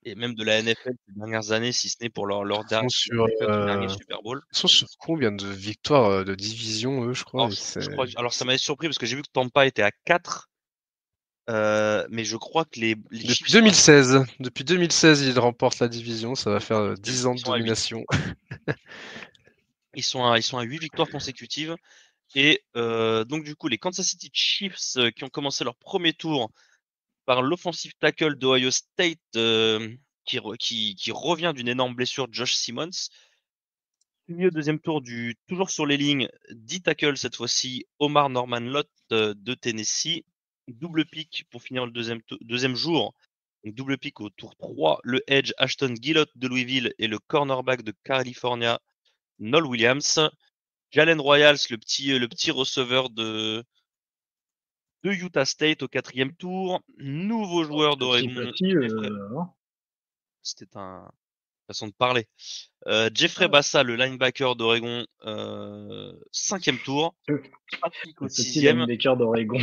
Speaker 1: et même de la NFL ces dernières années, si ce n'est pour
Speaker 2: Ils sont sur,
Speaker 1: défaite au dernier Super Bowl.
Speaker 2: ils sont sur combien de victoires de division, eux, je crois.
Speaker 1: Alors, je crois, alors ça m'avait surpris parce que j'ai vu que Tampa était à 4 Mais je crois que les
Speaker 2: Depuis
Speaker 1: Chiefs sont
Speaker 2: 2016. Depuis 2016, ils remportent la division. Ça va faire 10 ans
Speaker 1: ils
Speaker 2: de
Speaker 1: sont à 8.
Speaker 2: domination.
Speaker 1: Ils sont à 8 victoires consécutives. Et donc du coup, les Kansas City Chiefs qui ont commencé leur premier tour par l'offensive tackle d'Ohio State qui revient d'une énorme blessure, Josh Simmons. Suivi au deuxième tour toujours sur les lignes, 10 tackles cette fois-ci, Omar Norman Lott de Tennessee. Double pick pour finir le deuxième jour. Donc double pick au tour 3, le edge Ashton Gillott de Louisville et le cornerback de California, Noel Williams. Jalen Royals, le petit receveur de Utah State au 4e tour. Nouveau joueur d'Oregon,
Speaker 3: Petit,
Speaker 1: Jeffrey.
Speaker 3: hein.
Speaker 1: C'était une façon de parler. Jeffrey
Speaker 3: Ah,
Speaker 1: Bassa, le linebacker d'Oregon, 5e tour.
Speaker 3: le
Speaker 1: Pas de pick au
Speaker 3: le petit
Speaker 1: 6e.
Speaker 3: linebacker d'Oregon.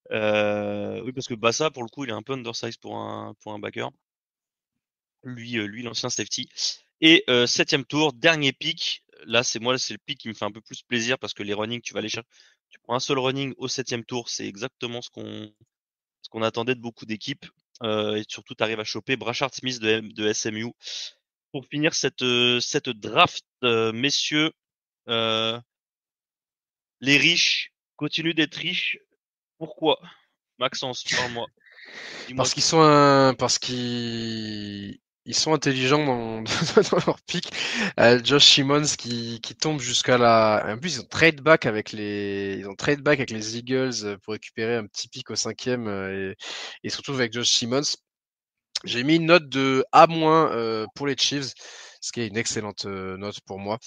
Speaker 1: Oui, parce que Bassa, pour le coup, il est un peu undersized pour un backer. Lui, l'ancien safety. Et 7e tour, dernier pick. Là, c'est le pick qui me fait un peu plus plaisir parce que les running, tu vas aller chercher. Tu prends un seul running au 7e tour, c'est exactement ce qu'on attendait de beaucoup d'équipes. Et surtout, tu arrives à choper Brashard Smith de SMU. Pour finir cette draft, messieurs, euh, les riches continuent d'être riches. Pourquoi? Maxence, parle-moi. Dis-moi
Speaker 2: Parce
Speaker 1: tout.
Speaker 2: qu'ils sont intelligents dans, dans leur pick. Josh Simmons qui tombe jusqu'à la. En plus, ils ont trade back avec les Eagles pour récupérer un petit pick au 5e et se retrouvent avec Josh Simmons. J'ai mis une note de A- pour les Chiefs, ce qui est une excellente note pour moi.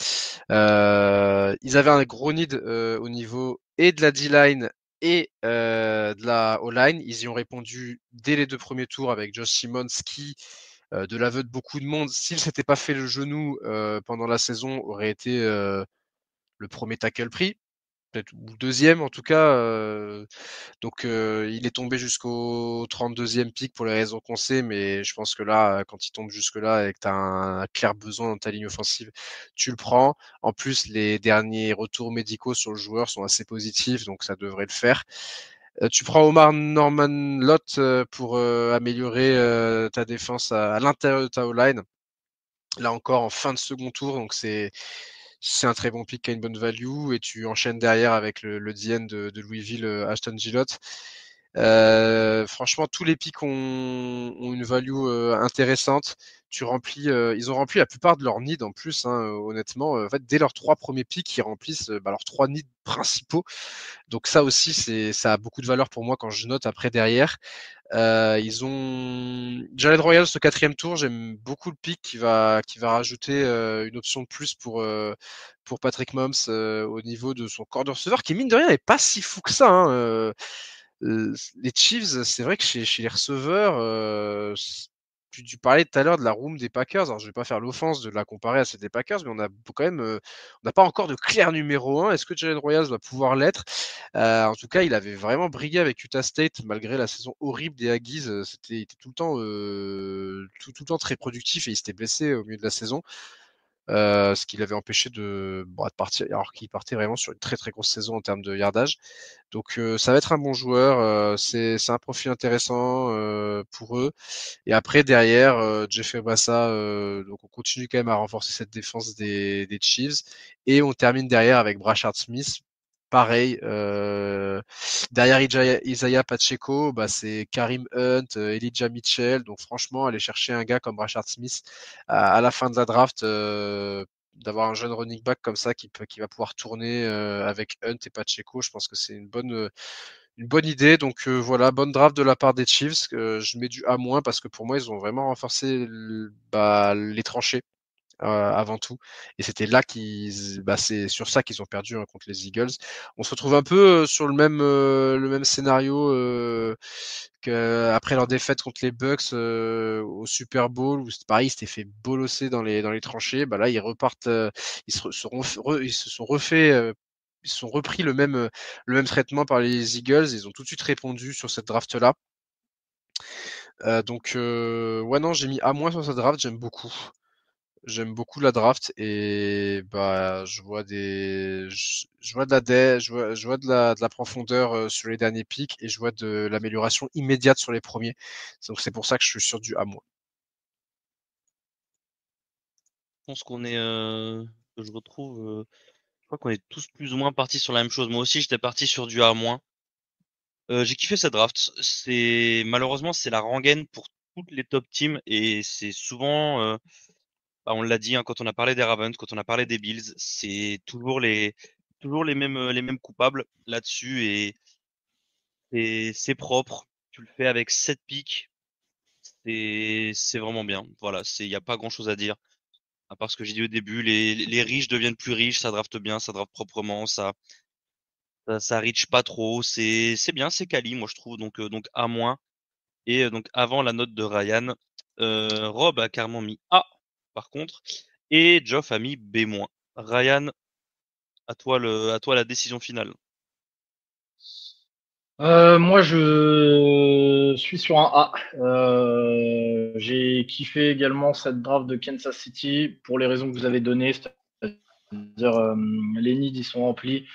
Speaker 2: Ils avaient un gros need au niveau et de la D-line et de la O-line. Ils y ont répondu dès les 2 premiers tours avec Josh Simmons qui, de l'aveu de beaucoup de monde, s'il s'était pas fait le genou pendant la saison, aurait été le premier tackle pris, peut-être ou deuxième en tout cas. Donc il est tombé jusqu'au 32e pick pour les raisons qu'on sait, mais je pense que là, quand il tombe jusque-là et que tu as un clair besoin dans ta ligne offensive, tu le prends. En plus, les derniers retours médicaux sur le joueur sont assez positifs, donc ça devrait le faire. Tu prends Omar Norman Lott pour améliorer ta défense à l'intérieur de ta O-line. Là encore en fin de second tour, donc c'est un très bon pick qui a une bonne value et tu enchaînes derrière avec le DN de Louisville, Ashton Gillott. Franchement, tous les picks ont une value intéressante. Ils ont rempli la plupart de leurs needs en plus. Hein, honnêtement, en fait, dès leurs 3 premiers picks, ils remplissent leurs 3 needs principaux. Donc ça aussi, ça a beaucoup de valeur pour moi quand je note après derrière. Ils ont Jared Royals au 4e tour. J'aime beaucoup le pick qui va rajouter une option de plus pour Patrick Mahomes au niveau de son corps de receveur qui mine de rien n'est pas si fou que ça. Hein. Les Chiefs, c'est vrai que chez les receveurs, tu parlais tout à l'heure de la room des Packers. Alors je vais pas faire l'offense de la comparer à celle des Packers, mais on a quand même, on n'a pas encore de clair numéro 1. Est-ce que Jalen Royals va pouvoir l'être? En tout cas, il avait vraiment brillé avec Utah State malgré la saison horrible des Aggies. Il était tout le temps, tout le temps très productif et il s'était blessé au milieu de la saison. Ce qui l'avait empêché de partir, alors qu'il partait vraiment sur une très très grosse saison en termes de yardage. Donc ça va être un bon joueur, c'est un profil intéressant pour eux. Et après derrière, Jeffrey Bassa, donc on continue quand même à renforcer cette défense des Chiefs et on termine derrière avec Brashard Smith. Pareil, derrière Isaiah Pacheco, c'est Karim Hunt, Elijah Mitchell. Donc franchement, aller chercher un gars comme Brashard Smith à la fin de la draft, d'avoir un jeune running back comme ça qui va pouvoir tourner avec Hunt et Pacheco, je pense que c'est une bonne idée. Donc voilà, bonne draft de la part des Chiefs. Je mets du A- parce que pour moi, ils ont vraiment renforcé les tranchées avant tout. Et c'était là c'est sur ça qu'ils ont perdu contre les Eagles. On se retrouve un peu sur le même scénario qu'après leur défaite contre les Bucks au Super Bowl où c'est pareil, ils s'étaient fait bolosser dans les tranchées. Là, ils repartent, ils se sont refait. Ils se sont repris le même traitement par les Eagles. Ils ont tout de suite répondu sur cette draft-là. Donc, ouais, non, j'ai mis A- sur cette draft. J'aime beaucoup. J'aime beaucoup la draft et bah je vois de la profondeur sur les derniers picks et je vois de l'amélioration immédiate sur les premiers. Donc c'est pour ça que je suis sur du A-.
Speaker 1: Je pense qu'on est, que je retrouve, je crois qu'on est tous plus ou moins partis sur la même chose. Moi aussi, j'étais parti sur du A-. J'ai kiffé cette draft. Malheureusement, c'est la rengaine pour toutes les top teams et c'est souvent, bah, on l'a dit, hein, quand on a parlé des Ravens, quand on a parlé des Bills, c'est toujours les mêmes coupables là-dessus et c'est propre. Tu le fais avec 7 picks, c'est vraiment bien. Voilà, il y a pas grand-chose à dire. À part ce que j'ai dit au début, les riches deviennent plus riches, ça draft bien, ça draft proprement, ça reach pas trop, c'est bien, c'est quali, moi je trouve, donc A-. Et donc avant la note de Ryan, Rob a carrément mis A, par contre, et Geoff a mis B-. Ryan, à toi la décision finale.
Speaker 3: Moi, je suis sur un A. J'ai kiffé également cette draft de Kansas City pour les raisons que vous avez données, c'est-à-dire les needs ils sont remplis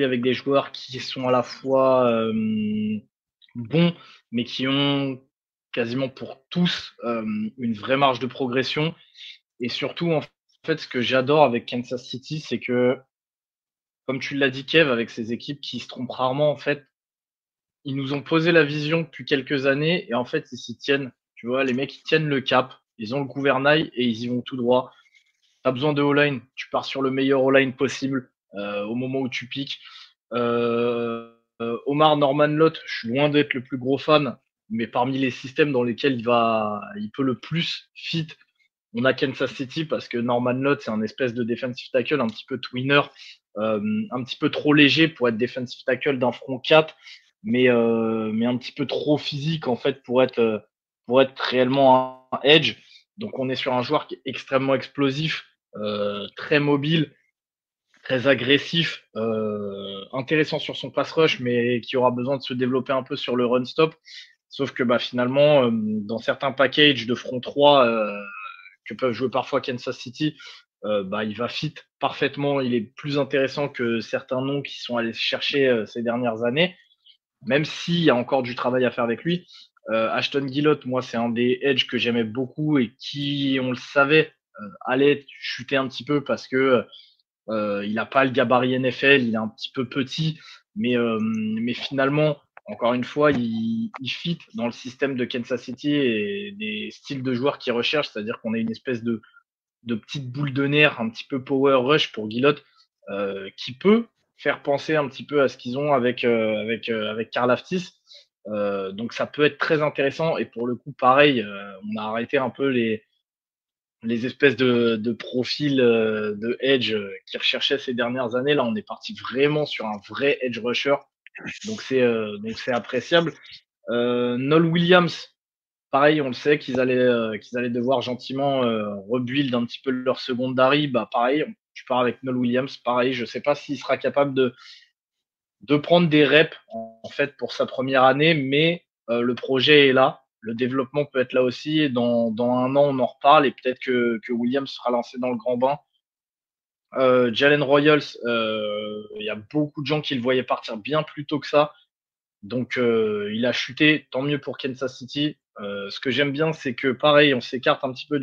Speaker 3: avec des joueurs qui sont à la fois bons, mais qui ont quasiment pour tous une vraie marge de progression. Et surtout, en fait, ce que j'adore avec Kansas City, c'est que, comme tu l'as dit, Kev, avec ces équipes qui se trompent rarement, en fait, ils nous ont posé la vision depuis quelques années et en fait, ils s'y tiennent. Tu vois, les mecs, ils tiennent le cap, ils ont le gouvernail et ils y vont tout droit. T'as besoin de all-line, tu pars sur le meilleur all-line possible au moment où tu piques. Omar Norman Lott, je suis loin d'être le plus gros fan, mais parmi les systèmes dans lesquels il peut le plus fit, on a Kansas City parce que Norman Lott, c'est un espèce de defensive tackle un petit peu tweener, un petit peu trop léger pour être defensive tackle d'un front 4, mais un petit peu trop physique en fait pour être réellement un edge. Donc on est sur un joueur qui est extrêmement explosif, très mobile, très agressif, intéressant sur son pass rush, mais qui aura besoin de se développer un peu sur le run stop. Sauf que bah, finalement, dans certains packages de front 3 que peuvent jouer parfois Kansas City, bah, il va fit parfaitement. Il est plus intéressant que certains noms qui sont allés chercher ces dernières années, même s'il y a encore du travail à faire avec lui. Ashton Gillott, moi, c'est un des edge que j'aimais beaucoup et qui, on le savait, allait chuter un petit peu parce que il n'a pas le gabarit NFL, il est un petit peu petit, mais finalement, encore une fois, il fit dans le système de Kansas City et des styles de joueurs qu'il recherche, c'est-à-dire qu'on a une espèce de petite boule de nerf, un petit peu power rush pour Guillotte, qui peut faire penser un petit peu à ce qu'ils ont avec Karl Aftis. Donc ça peut être très intéressant et pour le coup pareil, on a arrêté un peu les espèces de profils de edge qui recherchaient ces dernières années. Là, on est parti vraiment sur un vrai edge rusher. Donc c'est appréciable. Noel Williams, pareil, on le sait qu'ils allaient devoir gentiment rebuild un petit peu leur secondary. Bah pareil, tu pars avec Noel Williams, pareil, je sais pas s'il sera capable de prendre des reps en fait pour sa première année, mais le projet est là, le développement peut être là aussi, et dans un an on en reparle et peut-être que Williams sera lancé dans le grand bain. Jalen Royals, il y a beaucoup de gens qui le voyaient partir bien plus tôt que ça, donc il a chuté, tant mieux pour Kansas City. Ce que j'aime bien, c'est que pareil, on s'écarte un petit peu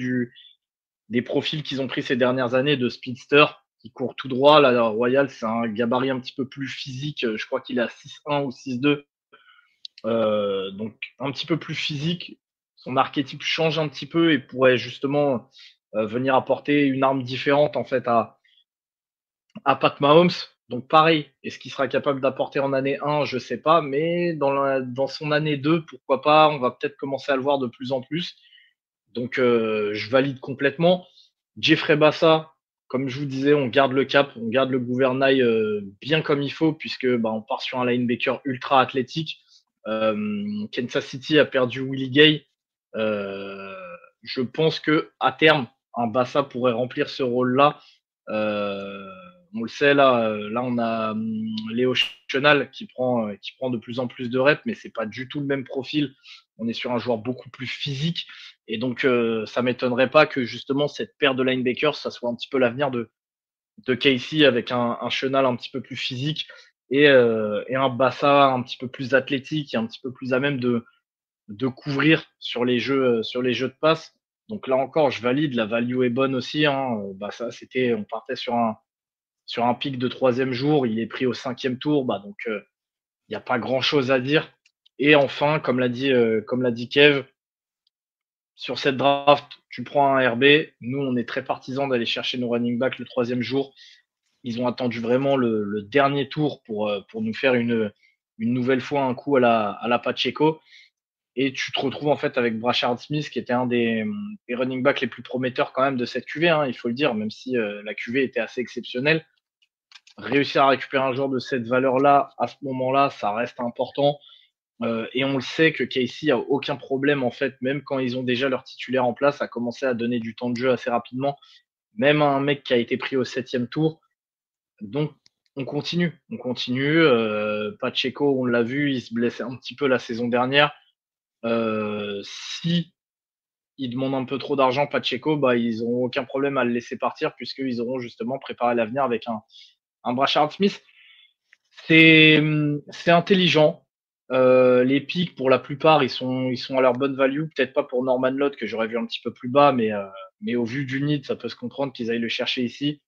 Speaker 3: des profils qu'ils ont pris ces dernières années de speedster qui court tout droit. Là, Royal, c'est un gabarit un petit peu plus physique. Je crois qu'il est à 6-1 ou 6-2. Donc un petit peu plus physique. Son archétype change un petit peu et pourrait justement venir apporter une arme différente en fait à Pat Mahomes. Donc pareil, est-ce qu'il sera capable d'apporter en année 1, je sais pas, mais dans son année 2, pourquoi pas, on va peut-être commencer à le voir de plus en plus. Donc je valide complètement. Jeffrey Bassa, comme je vous disais, on garde le cap, on garde le gouvernail bien comme il faut, puisque bah, on part sur un linebacker ultra athlétique. Kansas City a perdu Willie Gay. Je pense que à terme, un Bassa pourrait remplir ce rôle-là. On le sait là on a Léo Chenal qui prend de plus en plus de reps, mais c'est pas du tout le même profil. On est sur un joueur beaucoup plus physique, et donc ça m'étonnerait pas que justement cette paire de linebackers, ça soit un petit peu l'avenir de Casey, avec un Chenal un petit peu plus physique et un Bassa un petit peu plus athlétique et un petit peu plus à même de couvrir sur les jeux de passe. Donc là encore, je valide, la value est bonne aussi. Bassa, on partait sur un pic de 3e jour, il est pris au 5e tour, donc il n'y a pas grand chose à dire. Et enfin, comme l'a dit Kev, sur cette draft, tu prends un RB. Nous, on est très partisans d'aller chercher nos running backs le 3e jour. Ils ont attendu vraiment le dernier tour pour nous faire une nouvelle fois un coup à la Pacheco. Et tu te retrouves en fait avec Brashard Smith, qui était un des running backs les plus prometteurs quand même de cette QV, il faut le dire, même si la QV était assez exceptionnelle. Réussir à récupérer un joueur de cette valeur-là, à ce moment-là, ça reste important. Et on le sait que Casey a aucun problème, en fait, même quand ils ont déjà leur titulaire en place, à commencer à donner du temps de jeu assez rapidement, même un mec qui a été pris au 7e tour. Donc, on continue. Pacheco, on l'a vu, il se blessait un petit peu la saison dernière. Si ils demandent un peu trop d'argent, Pacheco, ils n'auront aucun problème à le laisser partir, puisqu'ils auront justement préparé l'avenir avec un Brashard Smith. C'est intelligent. Les pics, pour la plupart, ils sont à leur bonne value. Peut-être pas pour Norman Lott, que j'aurais vu un petit peu plus bas, mais au vu du need, ça peut se comprendre qu'ils aillent le chercher ici.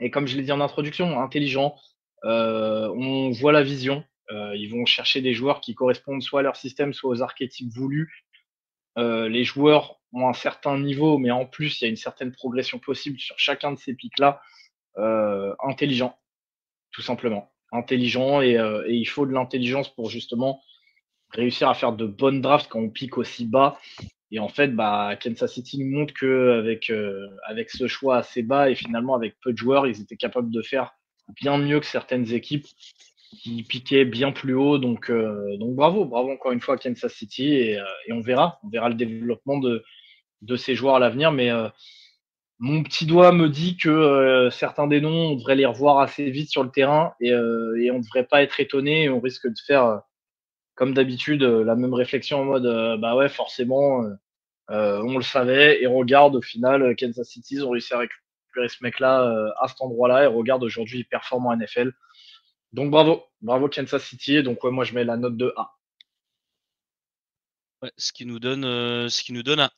Speaker 3: Et comme je l'ai dit en introduction, intelligent. On voit la vision. Ils vont chercher des joueurs qui correspondent soit à leur système, soit aux archétypes voulus. Les joueurs ont un certain niveau, mais en plus, il y a une certaine progression possible sur chacun de ces pics-là. Intelligent, tout simplement. Intelligent, et il faut de l'intelligence pour justement réussir à faire de bonnes drafts quand on pique aussi bas. Et en fait, Kansas City nous montre qu'avec avec ce choix assez bas et finalement avec peu de joueurs, ils étaient capables de faire bien mieux que certaines équipes qui piquaient bien plus haut. Donc bravo encore une fois à Kansas City, et on verra le développement de ces joueurs à l'avenir. Mais mon petit doigt me dit que certains des noms, on devrait les revoir assez vite sur le terrain, et on ne devrait pas être étonné. On risque de faire, comme d'habitude, la même réflexion en mode ouais, forcément, on le savait. Et regarde, au final, Kansas City, ils ont réussi à récupérer ce mec-là à cet endroit-là, et regarde, aujourd'hui, il performe en NFL. Donc bravo Kansas City. Et donc ouais, moi je mets la note de A.
Speaker 1: Ouais, ce qui nous donne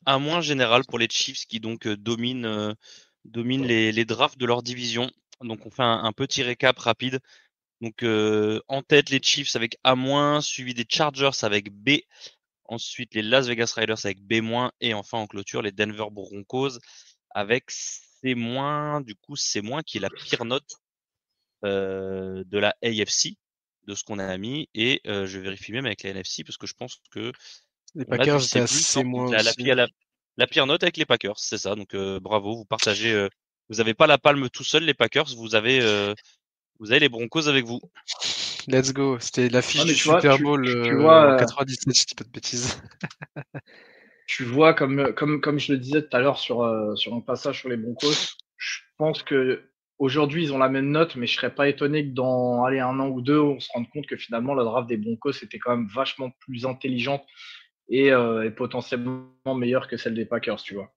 Speaker 1: un moins général pour les Chiefs, qui donc dominent les drafts de leur division. Donc on fait un petit récap rapide. Donc en tête les Chiefs avec A-, suivi des Chargers avec B, ensuite les Las Vegas Raiders avec B-, et enfin en clôture les Denver Broncos avec C-. Du coup C- qui est la pire note de la AFC, de ce qu'on a mis, et je vérifie même avec la NFC parce que je pense que
Speaker 2: Les
Speaker 1: on a du
Speaker 2: Packers étaient
Speaker 1: C+,
Speaker 2: assez
Speaker 1: donc
Speaker 2: moins
Speaker 1: la
Speaker 2: aussi.
Speaker 1: pire, la pire note avec les Packers, c'est ça. Donc bravo, vous partagez, vous avez pas la palme tout seul les Packers, vous avez les Broncos avec vous.
Speaker 2: Let's go. C'était l'affiche
Speaker 3: mais
Speaker 2: du
Speaker 3: tu vois,
Speaker 2: Super Bowl
Speaker 3: tu
Speaker 2: en
Speaker 3: vois,
Speaker 2: 97, si je dis pas de bêtises.
Speaker 3: tu vois, comme je le disais tout à l'heure sur un passage sur les Broncos, je pense que aujourd'hui ils ont la même note, mais je serais pas étonné que dans un an ou deux, on se rende compte que finalement la draft des Broncos était quand même vachement plus intelligente et potentiellement meilleure que celle des Packers, tu vois.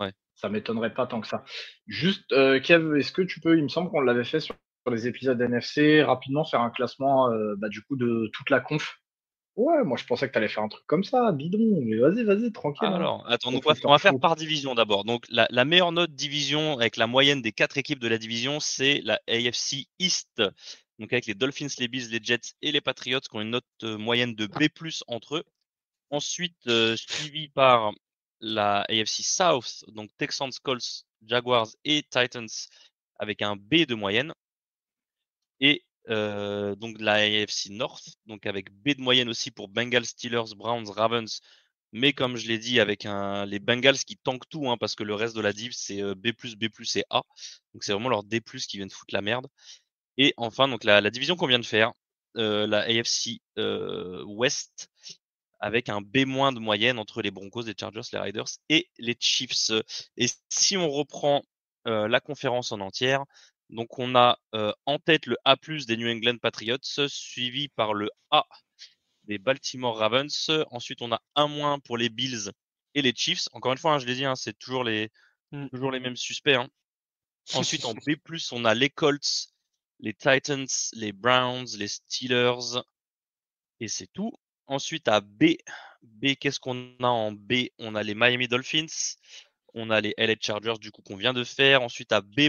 Speaker 1: Ouais.
Speaker 3: Ça m'étonnerait pas tant que ça. Juste, Kev, est-ce que tu peux, il me semble qu'on l'avait fait sur les épisodes NFC, rapidement faire un classement du coup de toute la conf. Ouais, moi je pensais que tu allais faire un truc comme ça, bidon, mais vas-y, tranquille.
Speaker 1: Alors, attends, donc on
Speaker 3: Professeur
Speaker 1: va faire
Speaker 3: chaud.
Speaker 1: par division d'abord. Donc la meilleure note division avec la moyenne des 4 équipes de la division, c'est la AFC East. Donc avec les Dolphins, les Bills, les Jets et les Patriots qui ont une note moyenne de B+ entre eux. Ensuite, suivi par la AFC South, donc Texans, Colts, Jaguars et Titans avec un B de moyenne. Et donc la AFC North, donc avec B de moyenne aussi pour Bengals, Steelers, Browns, Ravens. Mais comme je l'ai dit, avec les Bengals qui tankent tout, parce que le reste de la div c'est B+, B+ et A. Donc c'est vraiment leur D+ qui viennent foutre la merde. Et enfin, donc la division qu'on vient de faire, la AFC West, avec un B- de moyenne entre les Broncos, les Chargers, les Raiders et les Chiefs. Et si on reprend la conférence en entière, Donc on a en tête le A+ des New England Patriots, suivi par le A des Baltimore Ravens. Ensuite, on a un- pour les Bills et les Chiefs. Encore une fois, je l'ai dit, c'est toujours les mêmes suspects. Ensuite, en B+, on a les Colts, les Titans, les Browns, les Steelers, et c'est tout. Ensuite, à B, qu'est-ce qu'on a en B? On a les Miami Dolphins, on a les LA Chargers, du coup, qu'on vient de faire. Ensuite, à B-,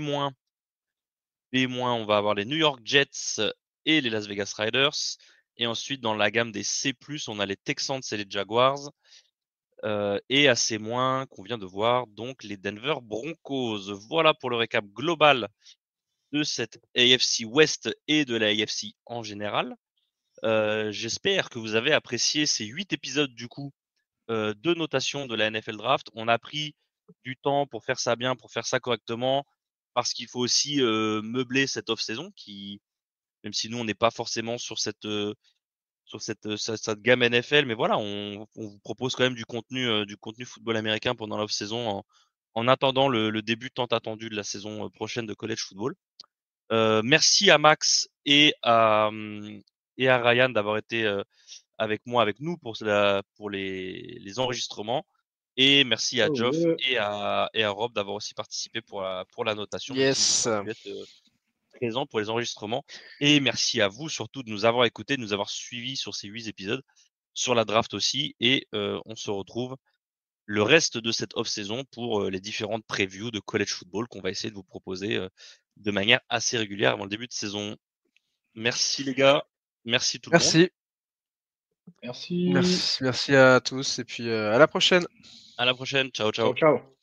Speaker 1: on va avoir les New York Jets et les Las Vegas Raiders. Et ensuite, dans la gamme des C+, on a les Texans et les Jaguars. Et à C-, qu'on vient de voir, donc les Denver Broncos. Voilà pour le récap global de cette AFC West et de la AFC en général. J'espère que vous avez apprécié ces 8 épisodes du coup de notation de la NFL Draft. On a pris du temps pour faire ça bien, pour faire ça correctement, parce qu'il faut aussi meubler cette off-saison qui, même si nous on n'est pas forcément sur cette gamme NFL, mais voilà, on vous propose quand même du contenu football américain pendant l'off-saison en attendant le début tant attendu de la saison prochaine de college football. Merci à Max et à Ryan d'avoir été avec nous pour les enregistrements. Et merci à Geoff et à Rob d'avoir aussi participé pour la notation, même s'ils n'ont
Speaker 2: Yes.
Speaker 1: pas pu être présents pour les enregistrements. Et merci à vous surtout de nous avoir écoutés, de nous avoir suivis sur ces 8 épisodes, sur la draft aussi. Et on se retrouve le reste de cette off-saison pour les différentes previews de college football qu'on va essayer de vous proposer de manière assez régulière avant le début de saison. Merci les gars, merci tout le monde.
Speaker 2: Merci.
Speaker 3: Merci.
Speaker 2: Merci à tous et puis à la prochaine.
Speaker 1: À la prochaine, ciao ciao.
Speaker 3: Ciao, ciao.